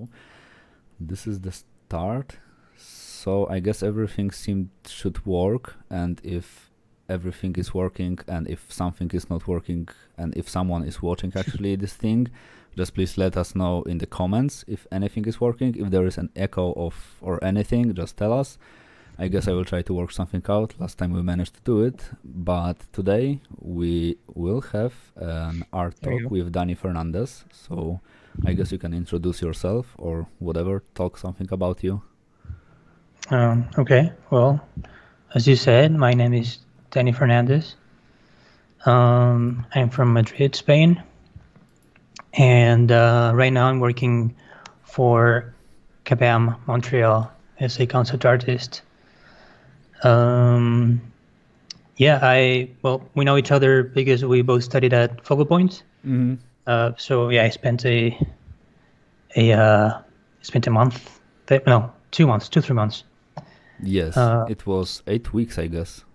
So this is the start. So I guess everything should work, and if everything is working, and if something is not working, and if someone is watching actually this thing, just please let us know in the comments if anything is working. If there is an echo of or anything, just tell us. I guess I will try to work something out. Last time we managed to do it, but today we will have an art There you talk go. with Dani Fernandez. So I guess you can introduce yourself or whatever, talk something about you. Okay, well, as you said, my name is Dani Fernandez. I'm from Madrid, Spain, and right now I'm working for Cabam Montreal as a concept artist. Well, we know each other because we both studied at Focal Point. So yeah, I spent a month, 2 months, 3 months. Yes, it was 8 weeks, I guess.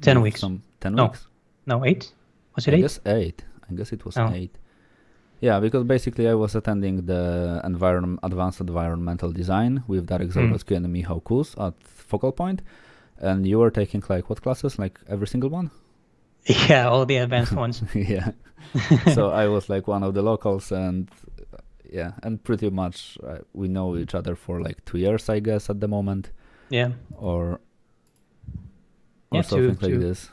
10 With weeks. some 10 No. weeks? No, 8? Was it I 8? guess 8. I guess it was Oh. 8. Yeah, because basically I was attending the advanced environmental design with Darek Zalewski and Michał Kus at Focal Point, and you were taking like what classes? Like every single one? Yeah, all the advanced ones. Yeah. So I was like one of the locals, and yeah, and pretty much we know each other for like 2 years, I guess, at the moment. Yeah. Or Yeah, something two- like this.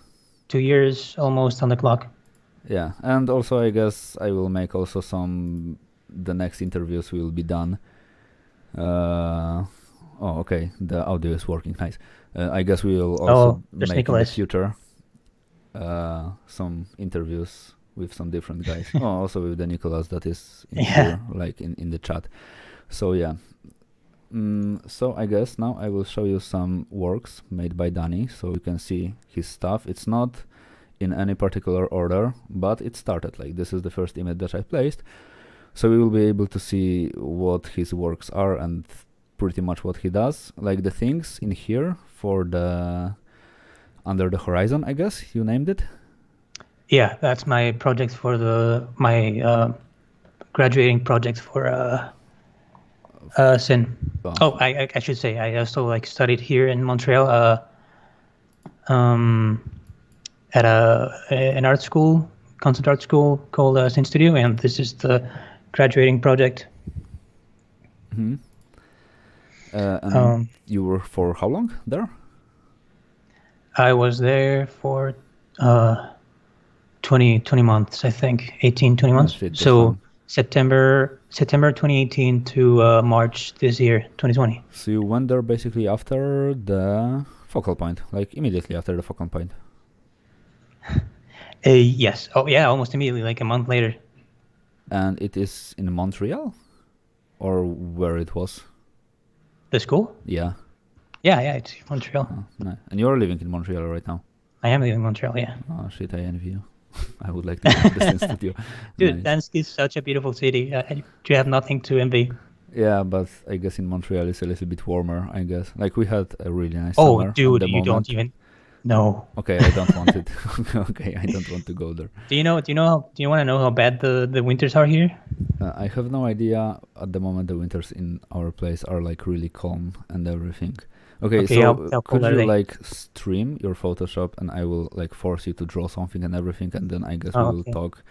2 years almost on the clock. Yeah, and also I guess I will make also the next interviews will be done. Okay, the audio is working, nice. I guess we will also there's make Nicholas. in the future some interviews with some different guys. Also with the Nicholas that is in here, like in the chat. So yeah. So I guess now I will show you some works made by Dani, so you can see his stuff. It's not in any particular order, but it started like this is the first image that I placed. So we will be able to see what his works are and pretty much what he does. Like the things in here for the Under the Horizon, I guess you named it. Yeah, that's my project for my graduating project for Sin. I should say I also like studied here in Montreal at an art school, concept art school called Sin Studio, and this is the graduating project. And you were for how long there? I was there for 20 months, I think, 18, 20 months. Shit, so September 2018 to March this year, 2020. So you went there basically after the Focal Point, like immediately after the Focal Point. Yes. Oh yeah, almost immediately, like a month later. And it is in Montreal? Or where it was? The school? Yeah. Yeah, it's Montreal. Nice. And you're living in Montreal right now? I am living in Montreal, yeah. Oh shit, I envy you. I would like to go to this studio. Dude, nice. Dansk is such a beautiful city. You have nothing to envy. Yeah, but I guess in Montreal it's a little bit warmer, I guess. Like we had a really nice summer. Oh, dude, you don't even... No. Okay, I don't want it. Okay, I don't want to go there. Do you want to know how bad the winters are here? I have no idea. At the moment, the winters in our place are like really calm and everything. Okay, so how could you like stream your Photoshop and I will like force you to draw something and everything, and then I guess we will talk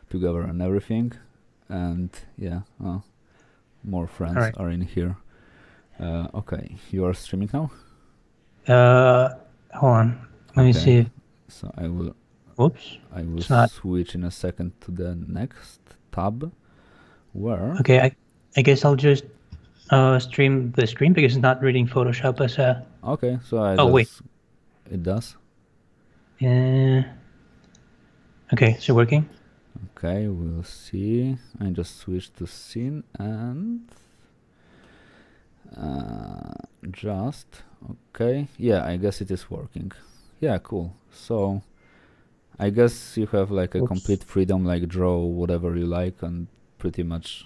together and everything. And yeah, more friends are in here. Okay, you are streaming now? Hold on. Let me see. So I will. Oops. I will switch in a second to the next tab. Where? Okay, I guess I'll just stream the screen because it's not reading Photoshop as a... Okay, so wait. It does? Yeah. Okay, so working? Okay, we'll see. I just switched to scene and... Okay, yeah, I guess it is working. Yeah, cool. So, I guess you have like a complete freedom, like draw whatever you like, and pretty much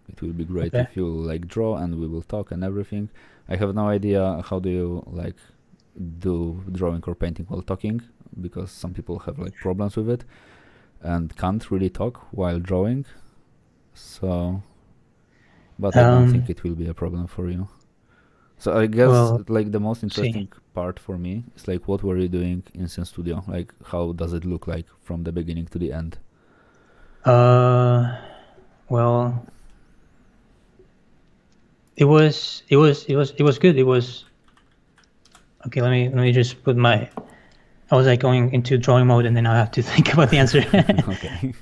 it will be great if you like draw and we will talk and everything. I have no idea how do you like do drawing or painting while talking, because some people have like problems with it and can't really talk while drawing. So but I don't think it will be a problem for you. So I guess Well, like the most see. interesting part for me is like what were you doing in Zen Studio? Like how does it look like from the beginning to the end? Well, it was good. It was okay. Let me just put my. I was like going into drawing mode, and then I have to think about the answer. Okay.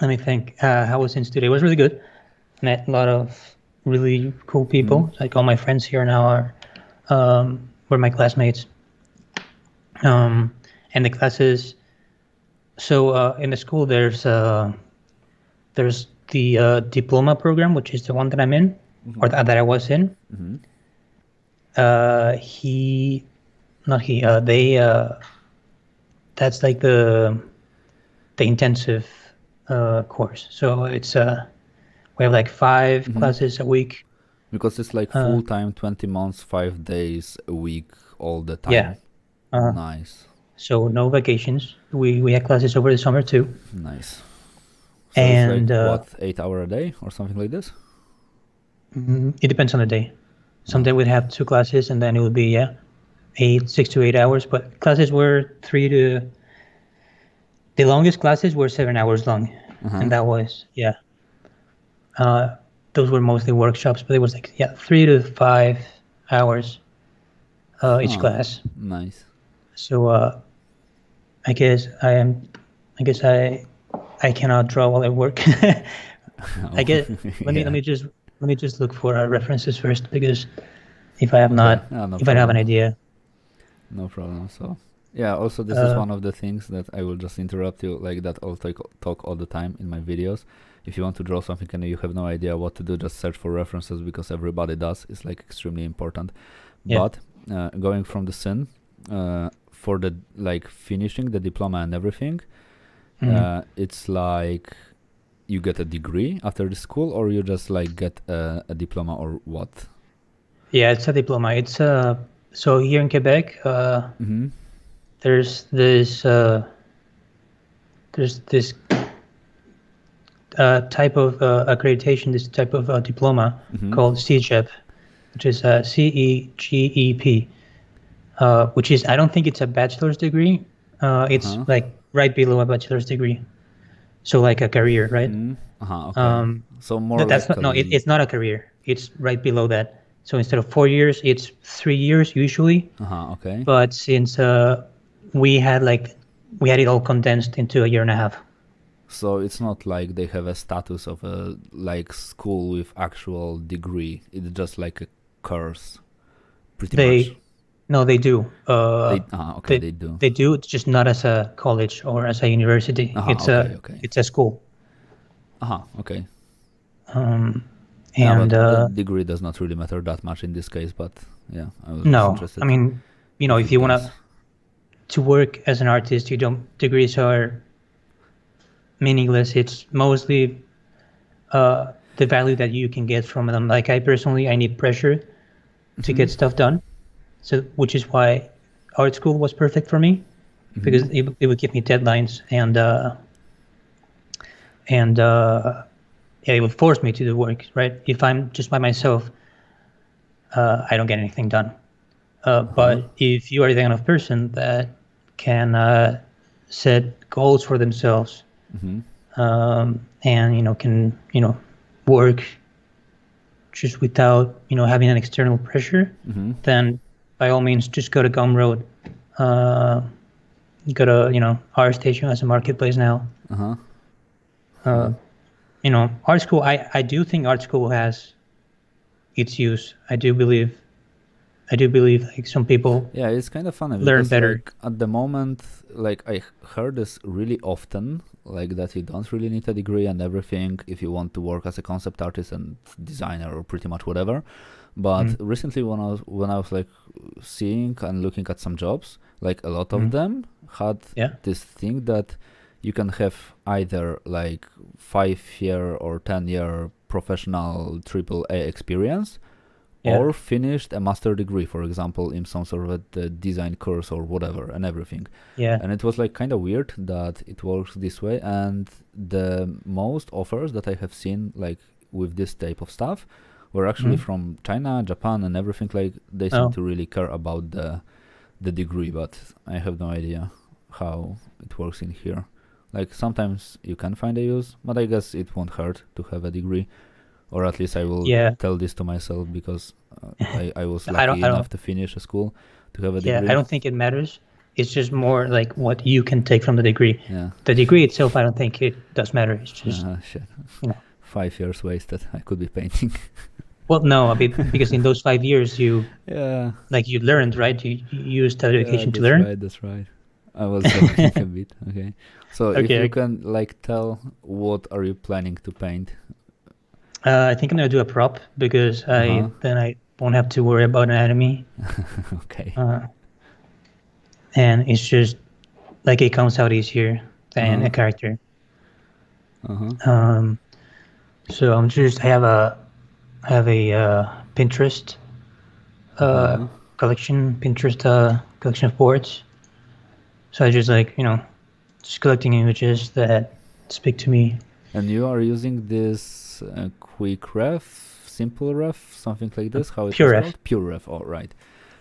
Let me think. How was in studio? It was really good. Met a lot of really cool people. Like all my friends here now were my classmates. And the classes. So in the school, there's the diploma program, which is the one that I'm in, or that I was in. That's like the intensive course. So it's we have like 5 classes a week. Because it's like full time, 20 months, 5 days a week, all the time. Yeah. Nice. So no vacations. We had classes over the summer too. Nice. So And it's like what, 8 hours a day or something like this? it depends on the day. Some day we'd have 2 classes, and then it would be 6 to 8 hours. But classes were the longest classes were 7 hours long, and that was those were mostly workshops, but it was like 3 to 5 hours each class. Nice. So I guess I cannot draw while I work. I guess let me just look for references first, because if I have not, if I don't have an idea. No problem. So yeah, also this is one of the things that I will just interrupt you like that. I'll talk all the time in my videos. If you want to draw something and you have no idea what to do, just search for references, because everybody does. It's like extremely important. Yeah. But going from the Sin, for the like finishing the diploma and everything, it's like you get a degree after the school, or you just like get a diploma, or what? Yeah, it's a diploma. It's so here in Quebec, there's this type of accreditation, this type of diploma called CEGEP, which is CEGEP, which is, I don't think it's a bachelor's degree. It's like right below a bachelor's degree. So like a career, right? Okay. So more that's like not, it's not a career. It's right below that. So instead of 4 years, it's 3 years usually. Okay. But since we had it all condensed into a year and a half. So it's not like they have a status of a like school with actual degree. It's just like a course, pretty much. No, they do. Okay, they do. They do. It's just not as a college or as a university. It's a school. Okay. And the degree does not really matter that much in this case, but yeah, I was interested. I mean, if you want to work as an artist, degrees are meaningless. It's mostly the value that you can get from them. Like I need pressure to get stuff done. So, which is why art school was perfect for me, because it would give me deadlines, and it would force me to do work, right? If I'm just by myself, I don't get anything done. But if you are the kind of person that can set goals for themselves, and can work just without having an external pressure, then by all means just go to Gumroad. Go to Art Station as a marketplace now. Art school, I do think art school has its use. I do believe like some people it's kind of funny learn because better. like, at the moment, like I heard this really often, like that you don't really need a degree and everything if you want to work as a concept artist and designer or pretty much whatever. But recently when I was like seeing and looking at some jobs, like a lot of them had this thing that you can have either like 5-year or 10-year professional AAA experience, or finished a master degree, for example, in some sort of a design course or whatever, and everything. And it was like kind of weird that it works this way. And the most offers that I have seen, like with this type of stuff were actually from China, Japan, and everything. Like they seem to really care about the degree, but I have no idea how it works in here. Like sometimes you can find a use, but I guess it won't hurt to have a degree, or at least I will tell this to myself, because I was lucky enough to finish a school to have a degree. I don't think it matters. It's just more like what you can take from the degree. Yeah. The degree itself, I don't think it does matter. It's just shit. 5 years wasted. I could be painting. Well, no, because in those 5 years you learned, right? You used education to learn. That's right. I was joking a bit. Okay. So if you can like tell, what are you planning to paint? I think I'm gonna do a prop, because then I won't have to worry about anatomy. Okay. And it's just like it comes out easier than a character. So I have a Pinterest collection, collection of boards. So I just just collecting images that speak to me. And you are using this quick ref, simple ref, something like this? How it's called? Pure ref. Oh, right.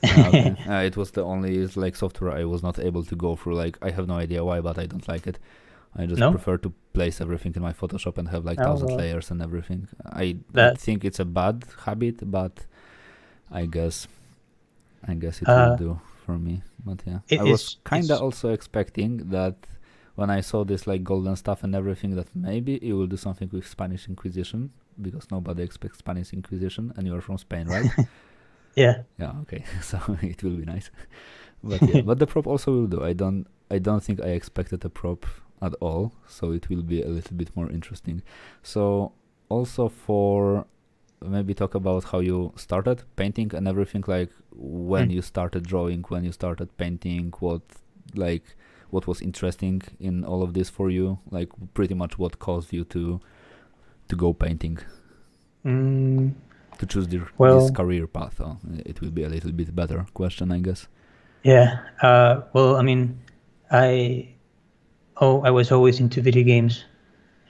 Okay. It was the only software I was not able to go through. Like I have no idea why, but I don't like it. I just prefer to place everything in my Photoshop and have 1,000 layers and everything. I think it's a bad habit, but I guess it will do for me. But yeah, I was kind of also expecting that when I saw this golden stuff and everything, that maybe you will do something with Spanish Inquisition, because nobody expects Spanish Inquisition, and you are from Spain, right? Yeah. Yeah. Okay. So it will be nice. But yeah, but the prop also will do. I don't think I expected a prop at all, so it will be a little bit more interesting. So also for maybe talk about how you started painting and everything, like when you started drawing, when you started painting, what was interesting in all of this for you, like pretty much what caused you to go painting, to choose this career path. It will be a little bit better question, I guess. Yeah. Well, I mean, I was always into video games.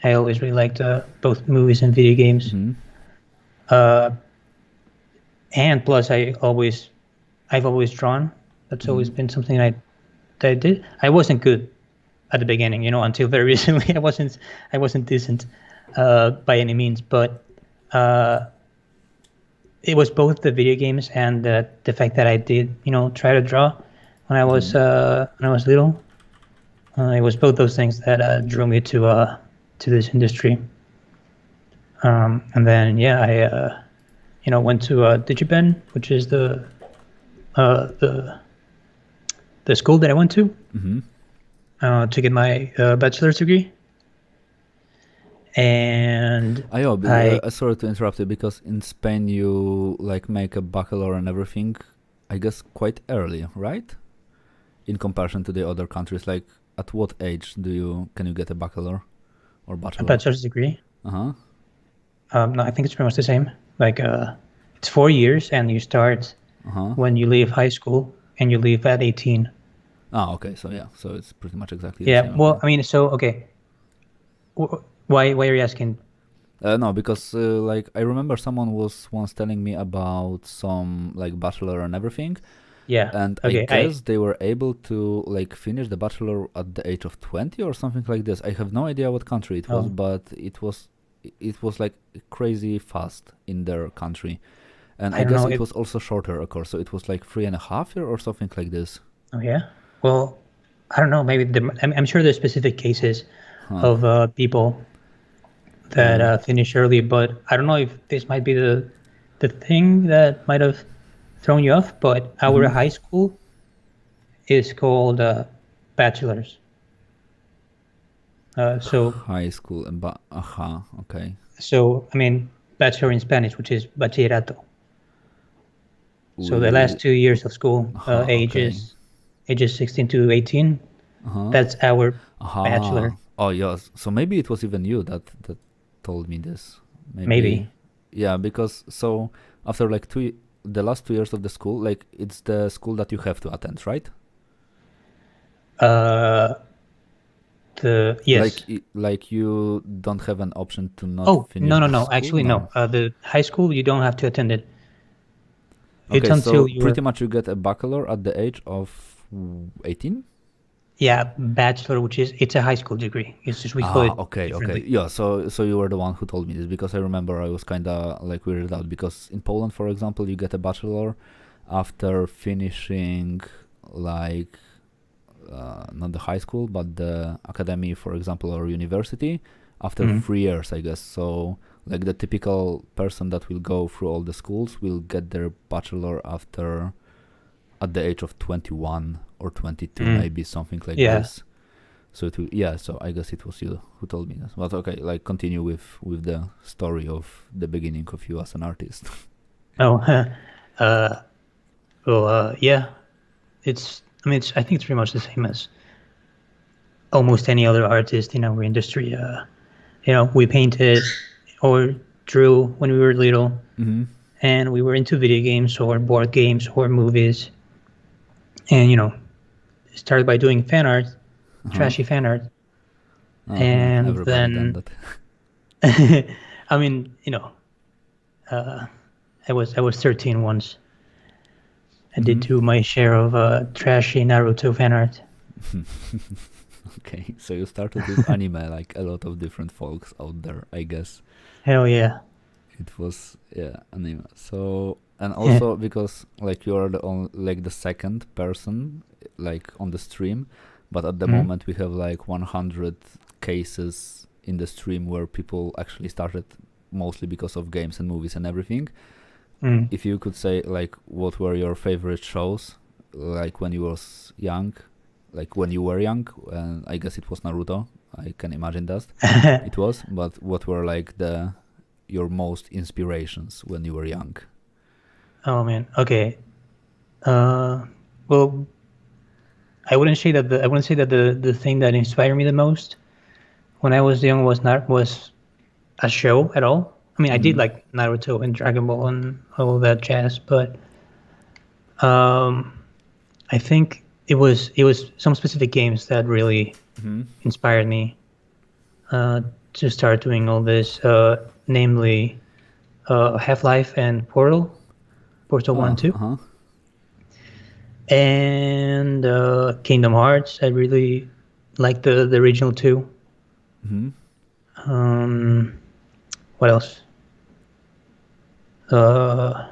I always really liked both movies and video games. And plus, I've always drawn. That's always been something that I did. I wasn't good at the beginning, until very recently. I wasn't decent by any means, but it was both the video games and the fact that I did, try to draw when I was little. It was both those things that drew me to this industry. And then I went to Digipen, which is the school that I went to to get my bachelor's degree. And sorry to interrupt you, because in Spain you make a bachelor and everything, I guess quite early, right? In comparison to the other countries, at what age can you get a bachelor or bachelor? A bachelor's degree? No, I think it's pretty much the same. It's 4 years, and you start when you leave high school, and you leave at 18. Oh, okay. So yeah, so it's pretty much exactly the same. Well, I mean, so okay. Why are you asking? No, because I remember someone was once telling me about some bachelor and everything. Yeah. And I guess they were able to finish the bachelor at the age of 20 or something like this. I have no idea what country it was, but it was crazy fast in their country. And I guess it was also shorter, of course. So it was 3.5 years or something like this. Oh yeah. Well, I don't know. Maybe I'm sure there's specific cases of people that finish early, but I don't know if this might be the thing that might have thrown you off. But our high school is called bachelor's. So high school and okay. So I mean, bachelor in Spanish, which is bachillerato. So the last 2 years of school, ages 16 to 18. That's our bachelor. Oh yes. So maybe it was even you that told me this. Maybe. Yeah, because so after the last 2 years of the school, it's the school that you have to attend, right? Yes. Like you don't have an option to not Oh, finish no, no, the no. school? Actually, No. no. The high school, you don't have to attend it. It's Okay, until so you're, pretty much you get a bachelor at the age of 18? yeah, bachelor, it's a high school degree. It's just we call Ah, it okay, okay. differently. Yeah, so you were the one who told me this because I remember I was kind of like weirded out because in Poland, for example, you get a bachelor after finishing like not the high school but the academy, for example, or university after Mhm. 3 years, I guess. So like the typical person that will go through all the schools will get their bachelor after at the age of 21 or 22, Mhm. maybe something like Yeah. this. So it will, yeah. So I guess it was you who told me this. But okay, like continue with the story of the beginning of you as an artist. Oh, uh, well, yeah. I think it's pretty much the same as almost any other artist in our industry. We painted or drew when we were little, Mm-hmm. and we were into video games or board games or movies, and started by doing fan art, Uh-huh. trashy fan art, Yeah, and everybody done then that. I mean, uh, I was 13 once. I did Mm-hmm. do my share of trashy Naruto fan art. Okay, so you started with anime, like a lot of different folks out there, I guess. Hell yeah. It was, yeah, anime. So, and also because like you are like the second person like on the stream, but at the Mhm. moment we have like 100 cases in the stream where people actually started mostly because of games and movies and everything. Mm. If you could say like what were your favorite shows like when you was young, like when you were young, and I guess it was Naruto, I can imagine that it was, but what were like your most inspirations when you were young? Oh man. Okay. Well, I wouldn't say that the thing that inspired me the most when I was young was a show at all. I mean, I did Mm-hmm. like Naruto and Dragon Ball and all of that jazz, but um, I think it was some specific games that really Mm-hmm. inspired me uh, to start doing all this, namely Half-Life and Portal 1 and 2, Uh-huh. and Kingdom Hearts. I really like the original two. Mm-hmm. What else? Uh,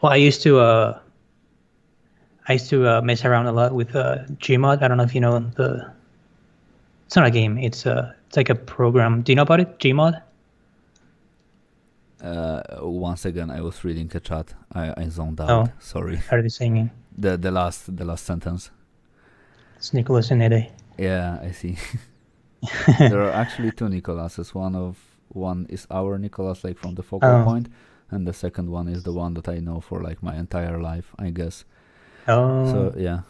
well, I used to mess around a lot with Gmod. I don't know if you know the. It's not a game. It's like a program. Do you know about it? Gmod? Once again, I was reading a chat. I zoned out. Oh, Sorry. how are they saying? The last sentence. It's Nicholas and Ede. Yeah, I see. There are actually two Nicolases. One is our Nicholas, like from the focal Oh, point, and the second one is the one that I know for like my entire life, I guess. oh, So yeah,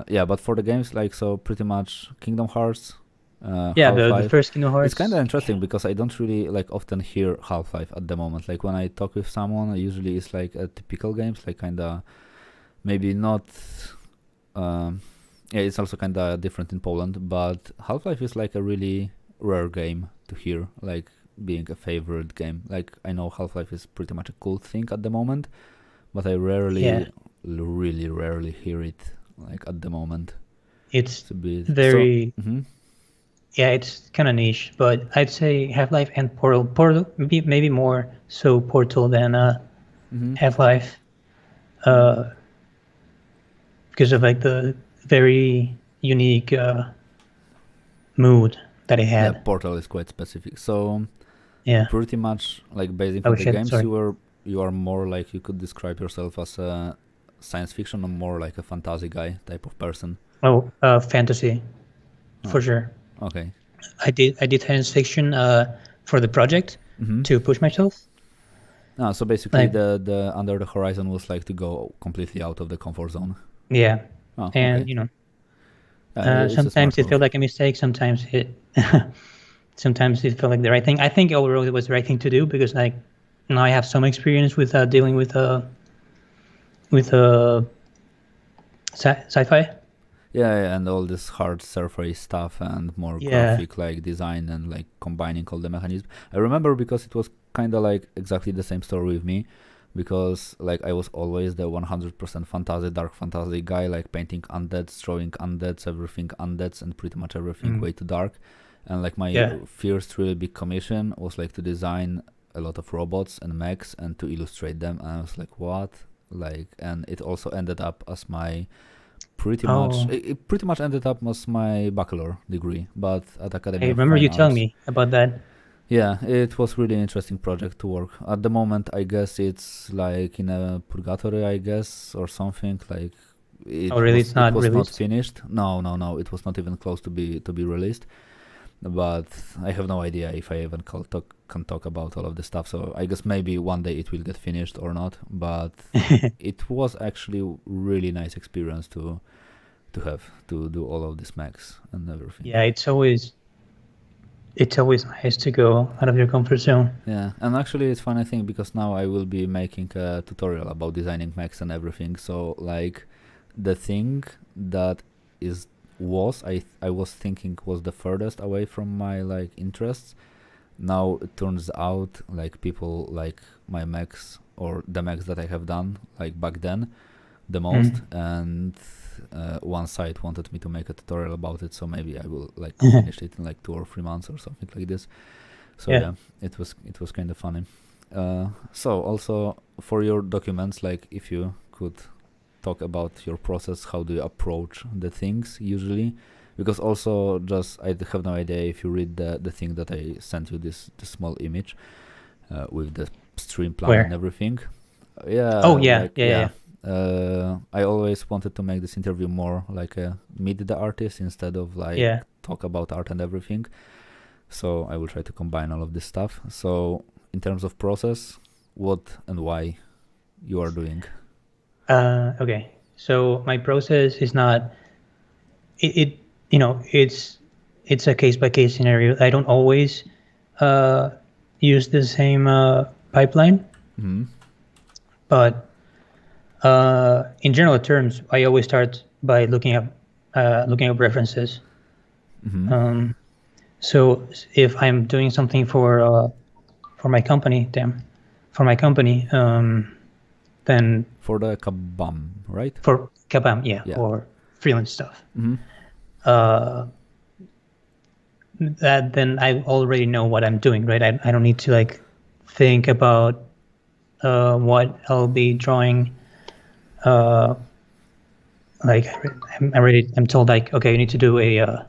yeah. But for the games, like so, pretty much Kingdom Hearts, yeah. The Half-Life. first Kingdom It's kind Hearts. of interesting because I don't really like often hear Half-Life at the moment. Like when I talk with someone, usually it's like a typical games, like kind of maybe not. Um, yeah, it's also kind of different in Poland, but Half-Life is like a really rare game to hear, like being a favorite game. Like I know Half-Life is pretty much a cool thing at the moment, but I Yeah, really rarely hear it like at the moment. it's It's a bit so. very. Mm-hmm. Yeah, it's kind of niche, but I'd say Half-Life and Portal. Portal maybe more so Portal than Mm-hmm. Half-Life, uh, because of like the very unique mood that it Yeah, had. Portal is quite specific. So Yeah. pretty much like basing Oh on the shit. games, Sorry. you are more like you could describe yourself as a science fiction or more like a fantasy guy type of person. Oh, fantasy for Oh, sure. okay. I did science fiction for the project Mm-hmm. to push myself. So basically Like, the Under the Horizon was like to go completely out of the comfort zone. yeah, Oh, and okay. It's a sometimes smart it felt move. like a mistake. Sometimes it felt like the right thing. I think overall it was the right thing to do because like now I have some experience with dealing with sci-fi. Yeah, and all this hard surface stuff and more Yeah. graphic like design and like combining all the mechanisms. I remember because it was kind of like exactly the same story with me, because like I was always the 100% fantasy, dark fantasy guy, like painting undeads, drawing undeads, everything undeads, and pretty much everything way too dark. And like my Yeah. first really big commission was like to design a lot of robots and mechs and to illustrate them. And I was like, what? Like, and it also ended up as my it pretty much ended up as my bachelor degree, but at Academy I of remember Fine you telling Arts. me about that. Yeah, it was really interesting project to work. At the moment, I guess it's like in a purgatory, I guess, or something. Like Oh, really? It's it not was not released? finished. No, it was not even close to be released. But I have no idea if I even can talk about all of this stuff. So I guess maybe one day it will get finished or not. But it was actually really nice experience to have to do all of these mechs and everything. Yeah, it's always nice to go out of your comfort zone. Yeah, and actually it's funny thing because now I will be making a tutorial about designing mechs and everything. So like the thing that I was thinking was the furthest away from my like interests. Now it turns out like people like my mechs or the mechs that I have done like back then the most, and one site wanted me to make a tutorial about it, so maybe I will like finish it in like 2 or 3 months or something like this. So yeah, it was kind of funny. So also for your documents, like if you could talk about your process, how do you approach the things usually? Because also just I have no idea if you read the thing that I sent you, this small image with the stream plan and everything. Yeah. Oh yeah, like, yeah. I always wanted to make this interview more like a meet the artist instead of like talk about art and everything. So I will try to combine all of this stuff. So in terms of process, what and why you are doing? Okay. So my process is not it's a case by case scenario. I don't always use the same pipeline, but in general terms, I always start by looking up references. So if I'm doing something for my company, then for the Kabam, right? For Kabam, yeah. Or freelance stuff. That then I already know what I'm doing, right? I don't need to like think about what I'll be drawing. Like I'm told like, okay, you need to do a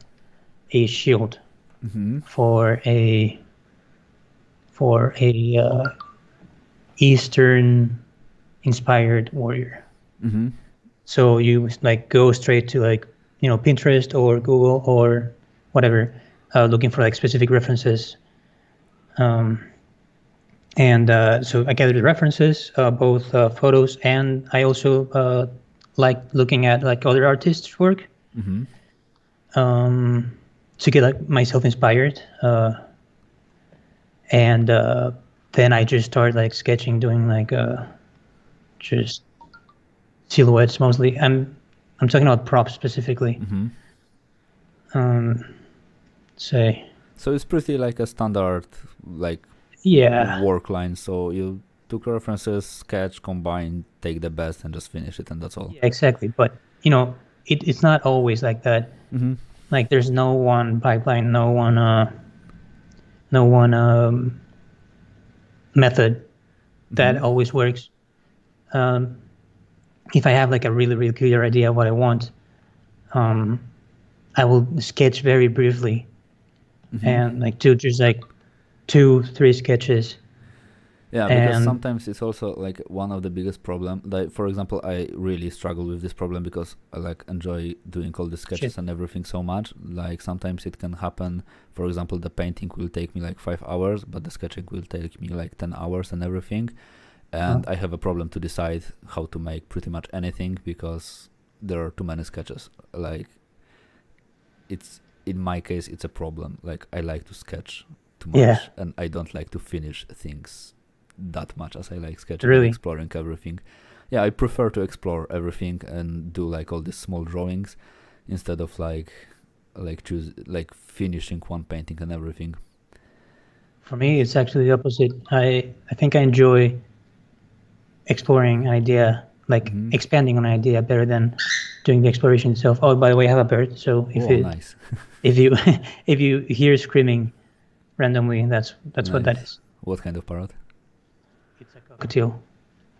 shield for a Eastern inspired warrior. So you like go straight to like Pinterest or Google or whatever, looking for like specific references. And so I gather the references, both photos, and I also like looking at like other artists' work to get like myself inspired. And then I just start like sketching, doing like just silhouettes mostly. I'm talking about props specifically. So it's pretty like a standard like work line. So you took references, sketch, combine, take the best, and just finish it, and that's all. Yeah, exactly. But it's not always like that. Like there's no one pipeline, no one method that always works. If I have like a really, really clear idea of what I want, I will sketch very briefly and like do just like 2-3 sketches. Yeah, because sometimes it's also like one of the biggest problem. Like for example, I really struggle with this problem because I like enjoy doing all the sketches and everything so much. Like sometimes it can happen. For example, the painting will take me like 5 hours, but the sketching will take me like 10 hours and everything. And I have a problem to decide how to make pretty much anything because there are too many sketches. Like it's in my case, it's a problem. Like I like to sketch too much, and I don't like to finish things that much as I like sketching and exploring everything. Yeah, I prefer to explore everything and do like all these small drawings. instead of like finishing one painting and everything. For me, it's actually the opposite. I think I enjoy exploring an idea, like expanding on an idea, better than doing the exploration itself. Oh, by the way, I have a bird, so Nice. if you if you hear screaming randomly, that's Nice. what that is. What kind of parrot? It's a cockatiel.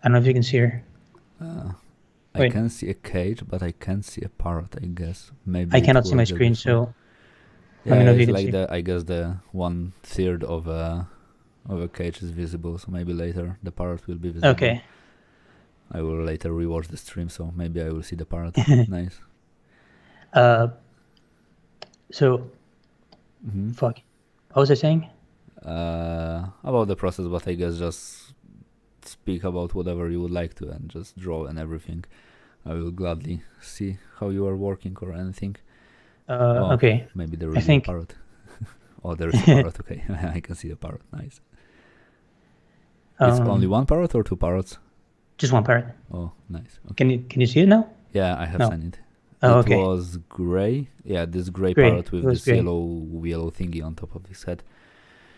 I don't know if you can see her. I Wait. can see a cage, but I can't see a parrot, I guess. Maybe I it cannot see my was there screen, before. so let me know if you it's can like see. I guess the 1/3 of a cage is visible, so maybe later the parrot will be visible. Okay. I will later rewatch the stream, so maybe I will see the parrot. Nice. So, fuck. What was I saying? About the process, but I guess just speak about whatever you would like to and just draw and everything. I will gladly see how you are working or anything. Okay. Maybe there I is a think parrot. Oh, there is a parrot. Okay, I can see a parrot. Nice. It's only one parrot or two parrots? just one parrot. Oh, nice. Okay. Can you see it now? Yeah, I have No. seen it. Oh, It okay. was gray. Yeah, this gray Gray. parrot with It was this gray. yellow thingy on top of his head.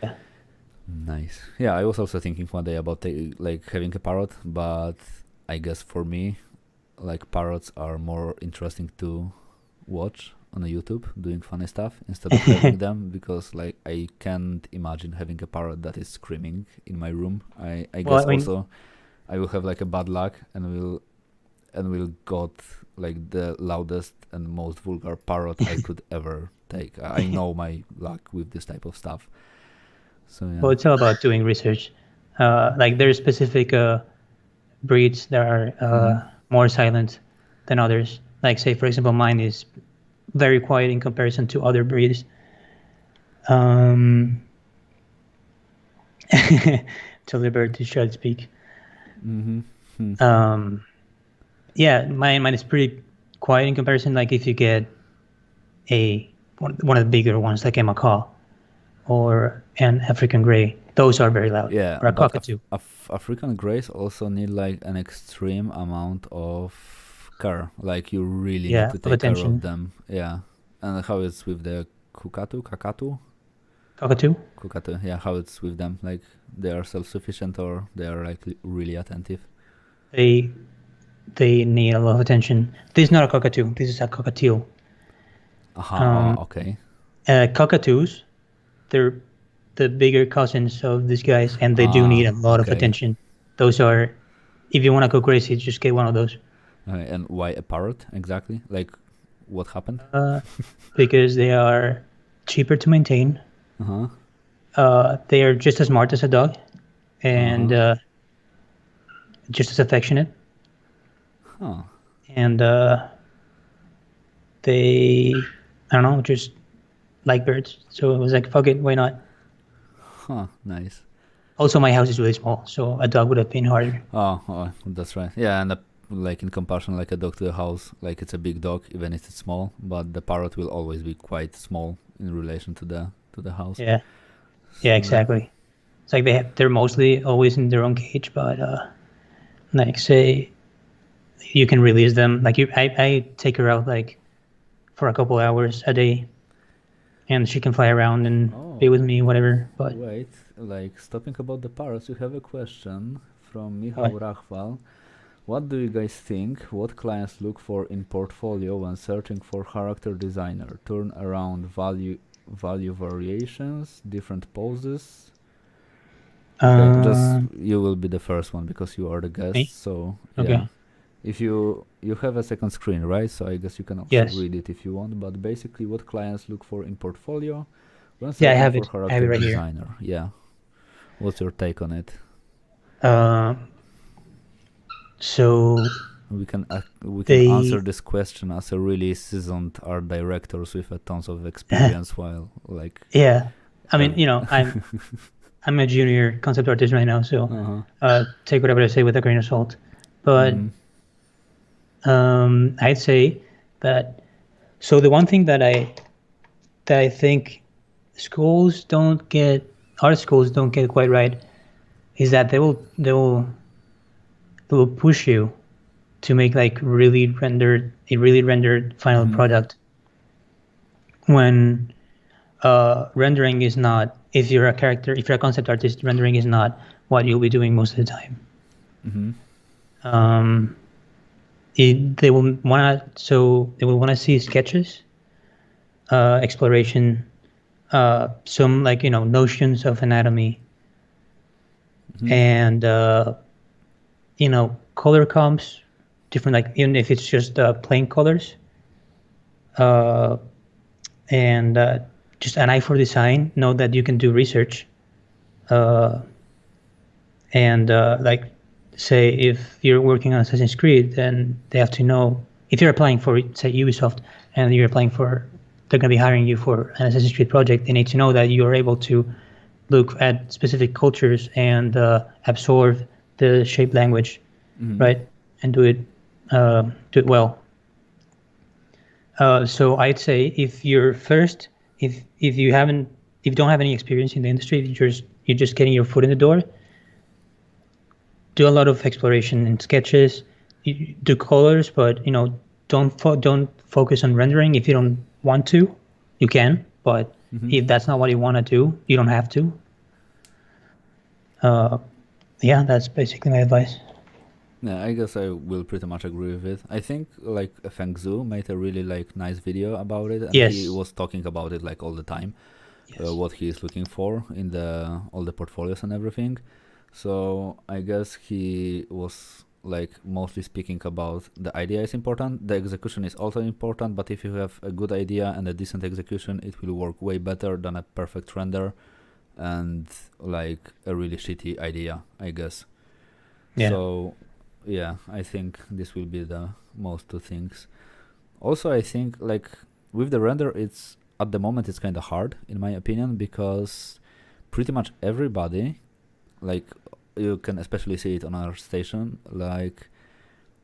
Yeah. Nice. Yeah, I was also thinking one day about like having a parrot, but I guess for me, like parrots are more interesting to watch on YouTube doing funny stuff instead of having them, because like I can't imagine having a parrot that is screaming in my room. I Well, guess I mean- also I will have like a bad luck and will got like the loudest and most vulgar parrot I could ever take. I know my luck with this type of stuff. So yeah. Well, it's all about doing research. Like there's specific breeds that are more silent than others. Like say, for example, mine is very quiet in comparison to other breeds. Tell the bird to shut speak. Yeah, mine is pretty quiet in comparison. Like if you get one of the bigger ones, like a macaw or an African grey, those are very loud. Yeah, or a but cockatoo. African greys also need like an extreme amount of care. Like you really Yeah, need to of take care attention. of them. Yeah. And how it's with the kakatu? Cockatoo? Yeah, how it's with them? Like they are self-sufficient or they are like really attentive? They need a lot of attention. This is not a cockatoo. This is a cockatiel. Okay. Cockatoos, they're the bigger cousins of these guys, and they do need a lot of okay. attention. Those are, if you want to go crazy, just get one of those. And why a parrot exactly? Like what happened? Because they are cheaper to maintain. They are just as smart as a dog, and just as affectionate. And they, I don't know, just like birds. So it was like, fuck it, why not? Nice. Also, my house is really small, so a dog would have been harder. Oh, that's right. Yeah, and like in comparison, like a dog to a house, like it's a big dog, even if it's small, but the parrot will always be quite small in relation to the house. Yeah, yeah, exactly. It's like they're mostly always in their own cage, but like say you can release them. Like I take her out like for a couple hours a day, and she can fly around and be with me, whatever. But wait, like stopping about the parrots, you have a question from Michał Rachwal. What do you guys think? What clients look for in portfolio when searching for character designer? Turn around value variations, different poses. Okay, just you will be the first one because you are the guest. Me? So Okay. yeah, if you have a second screen, right? So I guess you can also read it if you want. But basically, what clients look for in portfolio when searching I have for it. character I have it right designer. Yeah, what's your take on it? So we can answer this question as a really seasoned art directors with a tons of experience. While like I mean, you know, I'm a junior concept artist right now, so take whatever I say with a grain of salt. But I'd say that. So the one thing that I think art schools don't get quite right is that they will push you to make like a really rendered final product when rendering is not, if you're a concept artist, rendering is not what you'll be doing most of the time. Mm-hmm. They will want to see sketches, exploration, some notions of anatomy, Mm-hmm. and color comps, different, like even if it's just plain colors, uh, and just an eye for design. Know that you can do research, uh, and like say if you're working on Assassin's Creed, then they have to know if you're applying for, say, Ubisoft, and you're applying for, they're going to be hiring you for an Assassin's Creed project. They need to know that you're able to look at specific cultures and absorb the shape language, Mm-hmm. right, and do it well. So I'd say if you're first, if you haven't, if you don't have any experience in the industry, you're just getting your foot in the door, do a lot of exploration in sketches, do colors, but don't focus on rendering if you don't want to. You can, but Mm-hmm. if that's not what you want to do, you don't have to. Yeah, that's basically my advice. Yeah, I guess I will pretty much agree with it. I think like Feng Zhu made a really like nice video about it, and he Yes. was talking about it like all the time, Yes. what he is looking for in the all the portfolios and everything. So I guess he was like mostly speaking about the idea is important. The execution is also important, but if you have a good idea and a decent execution, it will work way better than a perfect render and like a really shitty idea, I guess. Yeah. So yeah, I think this will be the most two things. Also, I think like with the render, it's at the moment it's kind of hard in my opinion because pretty much everybody, like you can especially see it on our station, like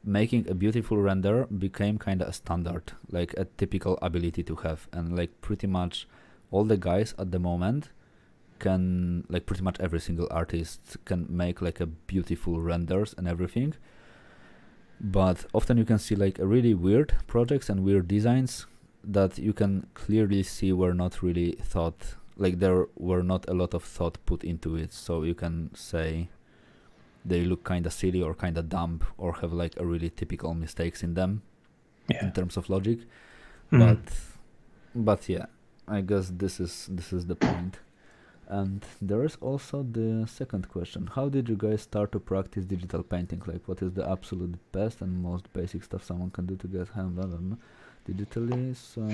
making a beautiful render became kind of a standard, like a typical ability to have, and like pretty much all the guys at the moment can, like pretty much every single artist can make like a beautiful renders and everything. But often you can see like a really weird projects and weird designs that you can clearly see were not really thought, like there were not a lot of thought put into it, so you can say they look kind of silly or kind of dumb or have like a really typical mistakes in them in terms of logic. Mm. But yeah, I guess this is the point. And there is also the second question: how did you guys start to practice digital painting? Like, what is the absolute best and most basic stuff someone can do to get hands on digitally? So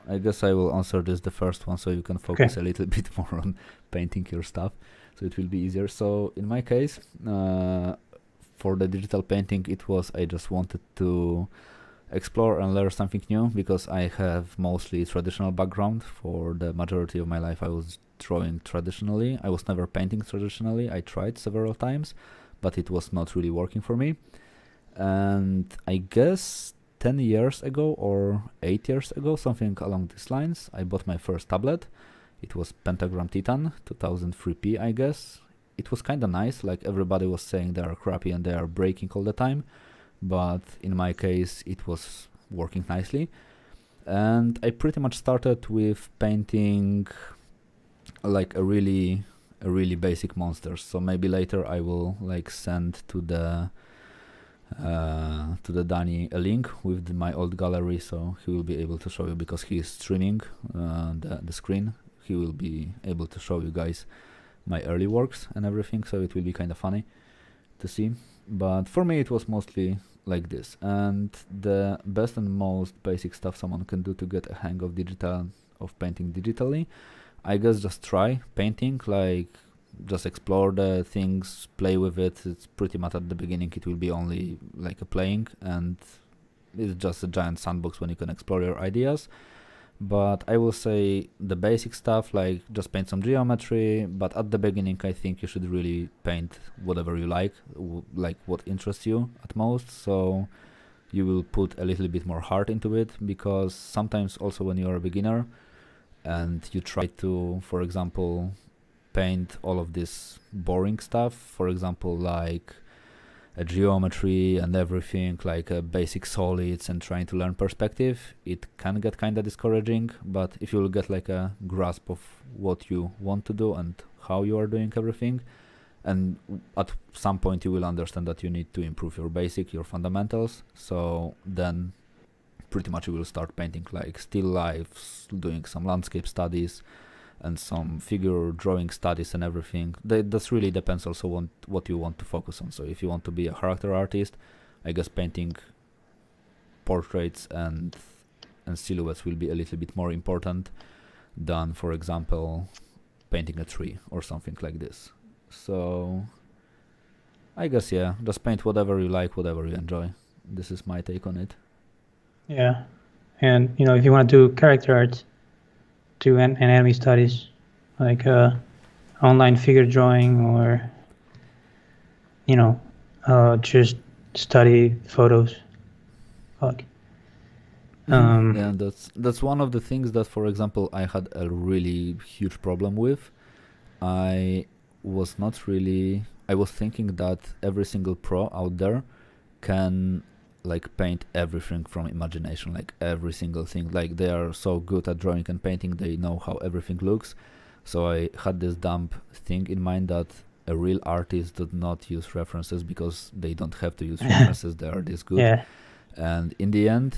I guess I will answer this the first one, so you can focus a little bit more on painting your stuff, so it will be easier. So in my case, for the digital painting, it was I just wanted to explore and learn something new because I have mostly traditional background. For the majority of my life, I was drawing traditionally. I was never painting traditionally. I tried several times, but it was not really working for me. And I guess 10 years ago or 8 years ago, something along these lines, I bought my first tablet. It was Pentagram Titan 2003p, I guess. It was kind of nice, like everybody was saying they are crappy and they are breaking all the time, but in my case it was working nicely. And I pretty much started with painting like a really basic monsters. So maybe later I will like send to the Dani a link with my old gallery, so he will be able to show you, because he is streaming the screen. He will be able to show you guys my early works and everything, so it will be kind of funny to see. But for me it was mostly like this. And the best and most basic stuff someone can do to get a hang of painting digitally, I guess just try painting, like just explore the things, play with it. It's pretty much at the beginning it will be only like a playing, and it's just a giant sandbox when you can explore your ideas. But I will say the basic stuff, like just paint some geometry, but at the beginning I think you should really paint whatever you like what interests you at most, so you will put a little bit more heart into it, because sometimes also when you're a beginner and you try to, for example, paint all of this boring stuff, for example, like a geometry and everything, like basic solids, and trying to learn perspective, it can get kind of discouraging. But if you will get like a grasp of what you want to do and how you are doing everything, and at some point you will understand that you need to improve your fundamentals. So then pretty much you will start painting like still lifes, doing some landscape studies and some figure drawing studies and everything. That really depends also on what you want to focus on. So if you want to be a character artist, I guess painting portraits and silhouettes will be a little bit more important than, for example, painting a tree or something like this. So I guess, yeah, just paint whatever you like, whatever you enjoy. This is my take on it. Yeah. And, if you want to do character art, do anatomy studies, like online figure drawing, or, just study photos. Fuck. Yeah, that's one of the things that, for example, I had a really huge problem with. I was thinking that every single pro out there can like paint everything from imagination, like every single thing. Like they are so good at drawing and painting, they know how everything looks. So I had this dumb thing in mind that a real artist does not use references because they don't have to use references. They are this good. Yeah. And in the end,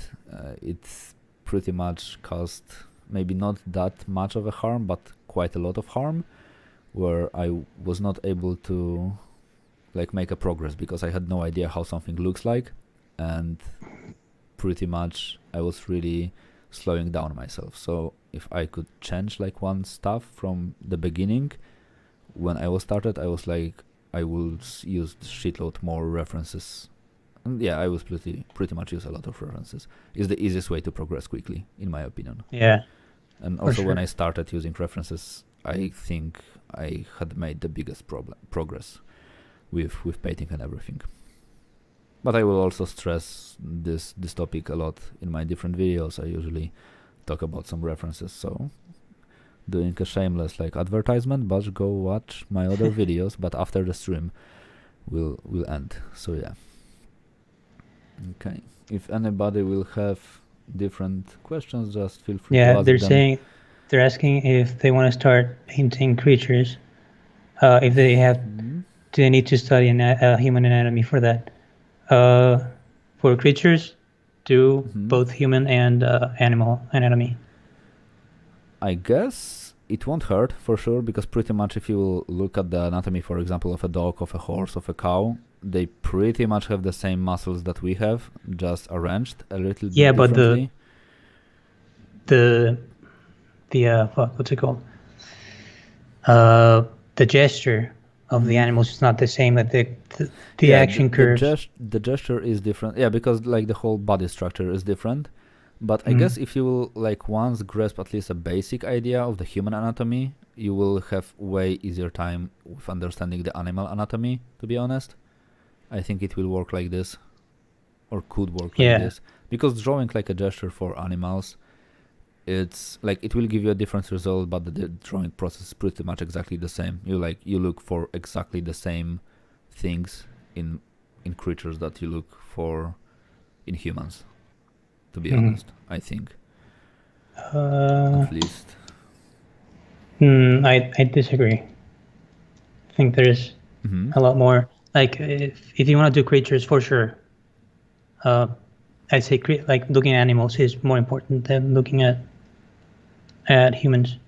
it's pretty much caused maybe not that much of a harm, but quite a lot of harm, where I was not able to like make a progress because I had no idea how something looks like, and pretty much I was really slowing down myself. So if I could change like one stuff from the beginning, when I was started, I was like, I will use shitload more references. And yeah, I was pretty much use a lot of references. It's the easiest way to progress quickly, in my opinion. Yeah. And also when I started using references, I think I had made the biggest progress with painting and everything. But I will also stress this topic a lot in my different videos. I usually talk about some references, so doing a shameless like advertisement, but go watch my other videos, but after the stream will end. So yeah. Okay. If anybody will have different questions, just feel free to ask them. They're asking if they want to start painting creatures, if they have, do they need to study human anatomy for that? For creatures, do both human and animal anatomy. I guess it won't hurt for sure, because pretty much if you look at the anatomy, for example, of a dog, of a horse, of a cow, they pretty much have the same muscles that we have, just arranged a little bit differently. But what's it called? The gesture of the animals is not the same. That the action curves. The gesture is different. Yeah, because like the whole body structure is different. But I guess if you will like once grasp at least a basic idea of the human anatomy, you will have way easier time with understanding the animal anatomy, to be honest. I think it will work like this, or could work like this. Because drawing like a gesture for animals, it's like it will give you a different result, but the drawing process is pretty much exactly the same. You look for exactly the same things in creatures that you look for in humans, to be honest, I think. At least. I disagree. I think there's a lot more. Like if you want to do creatures, for sure, I'd say like looking at animals is more important than looking at humans.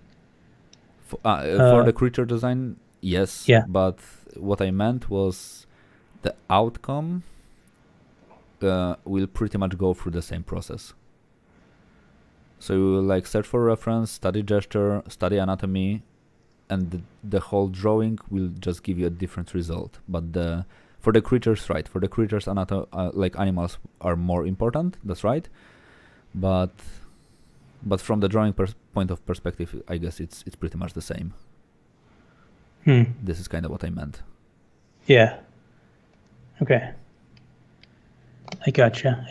For the creature design, yes. Yeah. But what I meant was the outcome will pretty much go through the same process. So you will like search for reference, study gesture, study anatomy, and the whole drawing will just give you a different result. But for the creatures, right? For the creatures, like animals are more important. That's right. But from the drawing point of perspective, I guess it's pretty much the same. This is kind of what I meant. Yeah. Okay. I gotcha.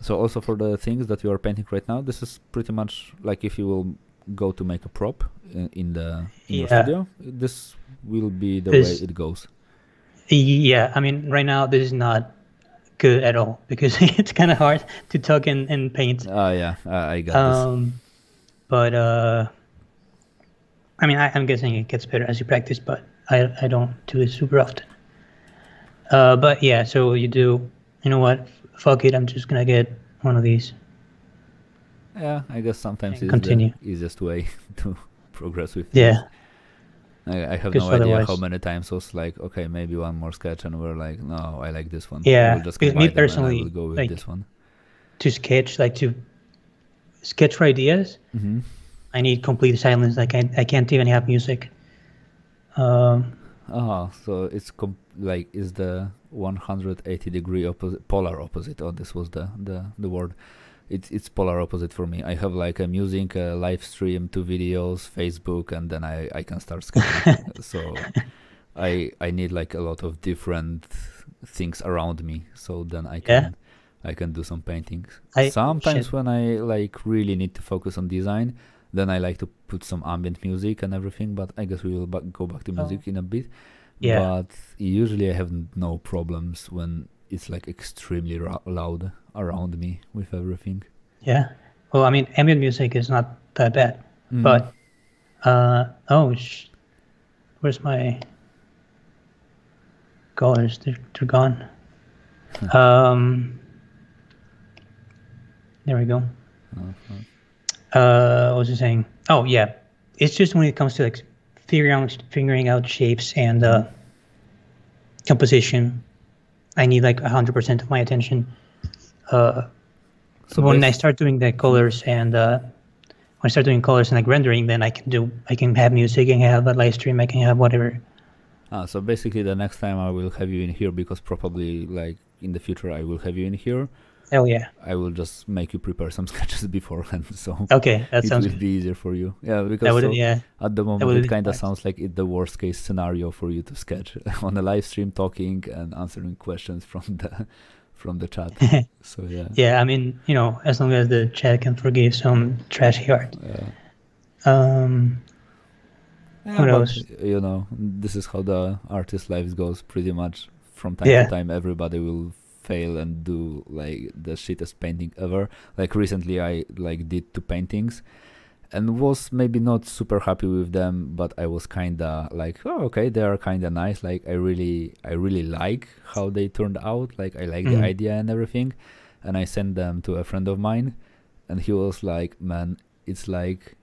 So also for the things that you are painting right now, this is pretty much like if you will go to make a prop in your studio, this will be the way it goes. Yeah, I mean, right now this is not good at all because it's kind of hard to talk and paint. Oh yeah, I got this. Um, but I mean, I'm guessing it gets better as you practice, but I don't do it super often. But yeah, so you do, you know what? Fuck it, I'm just gonna get one of these Yeah, I guess sometimes and it's the continue. easiest way to progress with things. Yeah, I have because no idea how otherwise, many times I was like, okay, maybe one more sketch, and we're like, no, I like this one. I will yeah, just because me combine them, and I will personally, go with this like one. to sketch, like to sketch for ideas, Mm-hmm. I need complete silence. Like I can't even have music. Um, So it's like is the 180-degree opposite, polar opposite. Oh, this was the word. It's polar opposite for me. I have like a music, a live stream, 2 videos, Facebook, and then I can start sketching. So I need like a lot of different things around me. So then yeah, I can do some paintings. I Sometimes shit. when I like really need to focus on design, then I like to put some ambient music and everything. But I guess we will go back to Oh, music in a bit. yeah, But usually I have no problems when it's like extremely loud around me with everything. yeah. Well, I mean, ambient music is not that bad, Mm-hmm. but oh, where's my colors? They're gone. Um, there we go. Uh-huh. What was I saying? Oh yeah, it's just when it comes to like figuring out shapes and composition, I need like 100% of my attention. So When I start doing the colors and when I start doing colors and like rendering, then I can have music, I can have a live stream, I can have whatever. So basically the next time I will have you in here, because probably like in the future I will have you in here, Hell yeah. I will just make you prepare some sketches beforehand, so Okay, that it sounds will good. be easier for you. Yeah, That because would so yeah, at the that moment would it be kind of nice. sounds like it the worst case scenario for you to sketch on a live stream, talking and answering questions from the chat. So yeah. Yeah, I mean, you know, as long as the chat can forgive some trashy art. Um, Yeah, what but else? you know, this is how the artist life goes pretty much. From time to Yeah. time, everybody will fail and do like the shittest painting ever. Like recently, I like did 2 paintings and was maybe not super happy with them, but I was kinda like, oh, okay, they are kinda nice. Like I really like how they turned out. Like I like the Mm. idea and everything, and I sent them to a friend of mine, and he was like, man, it's like,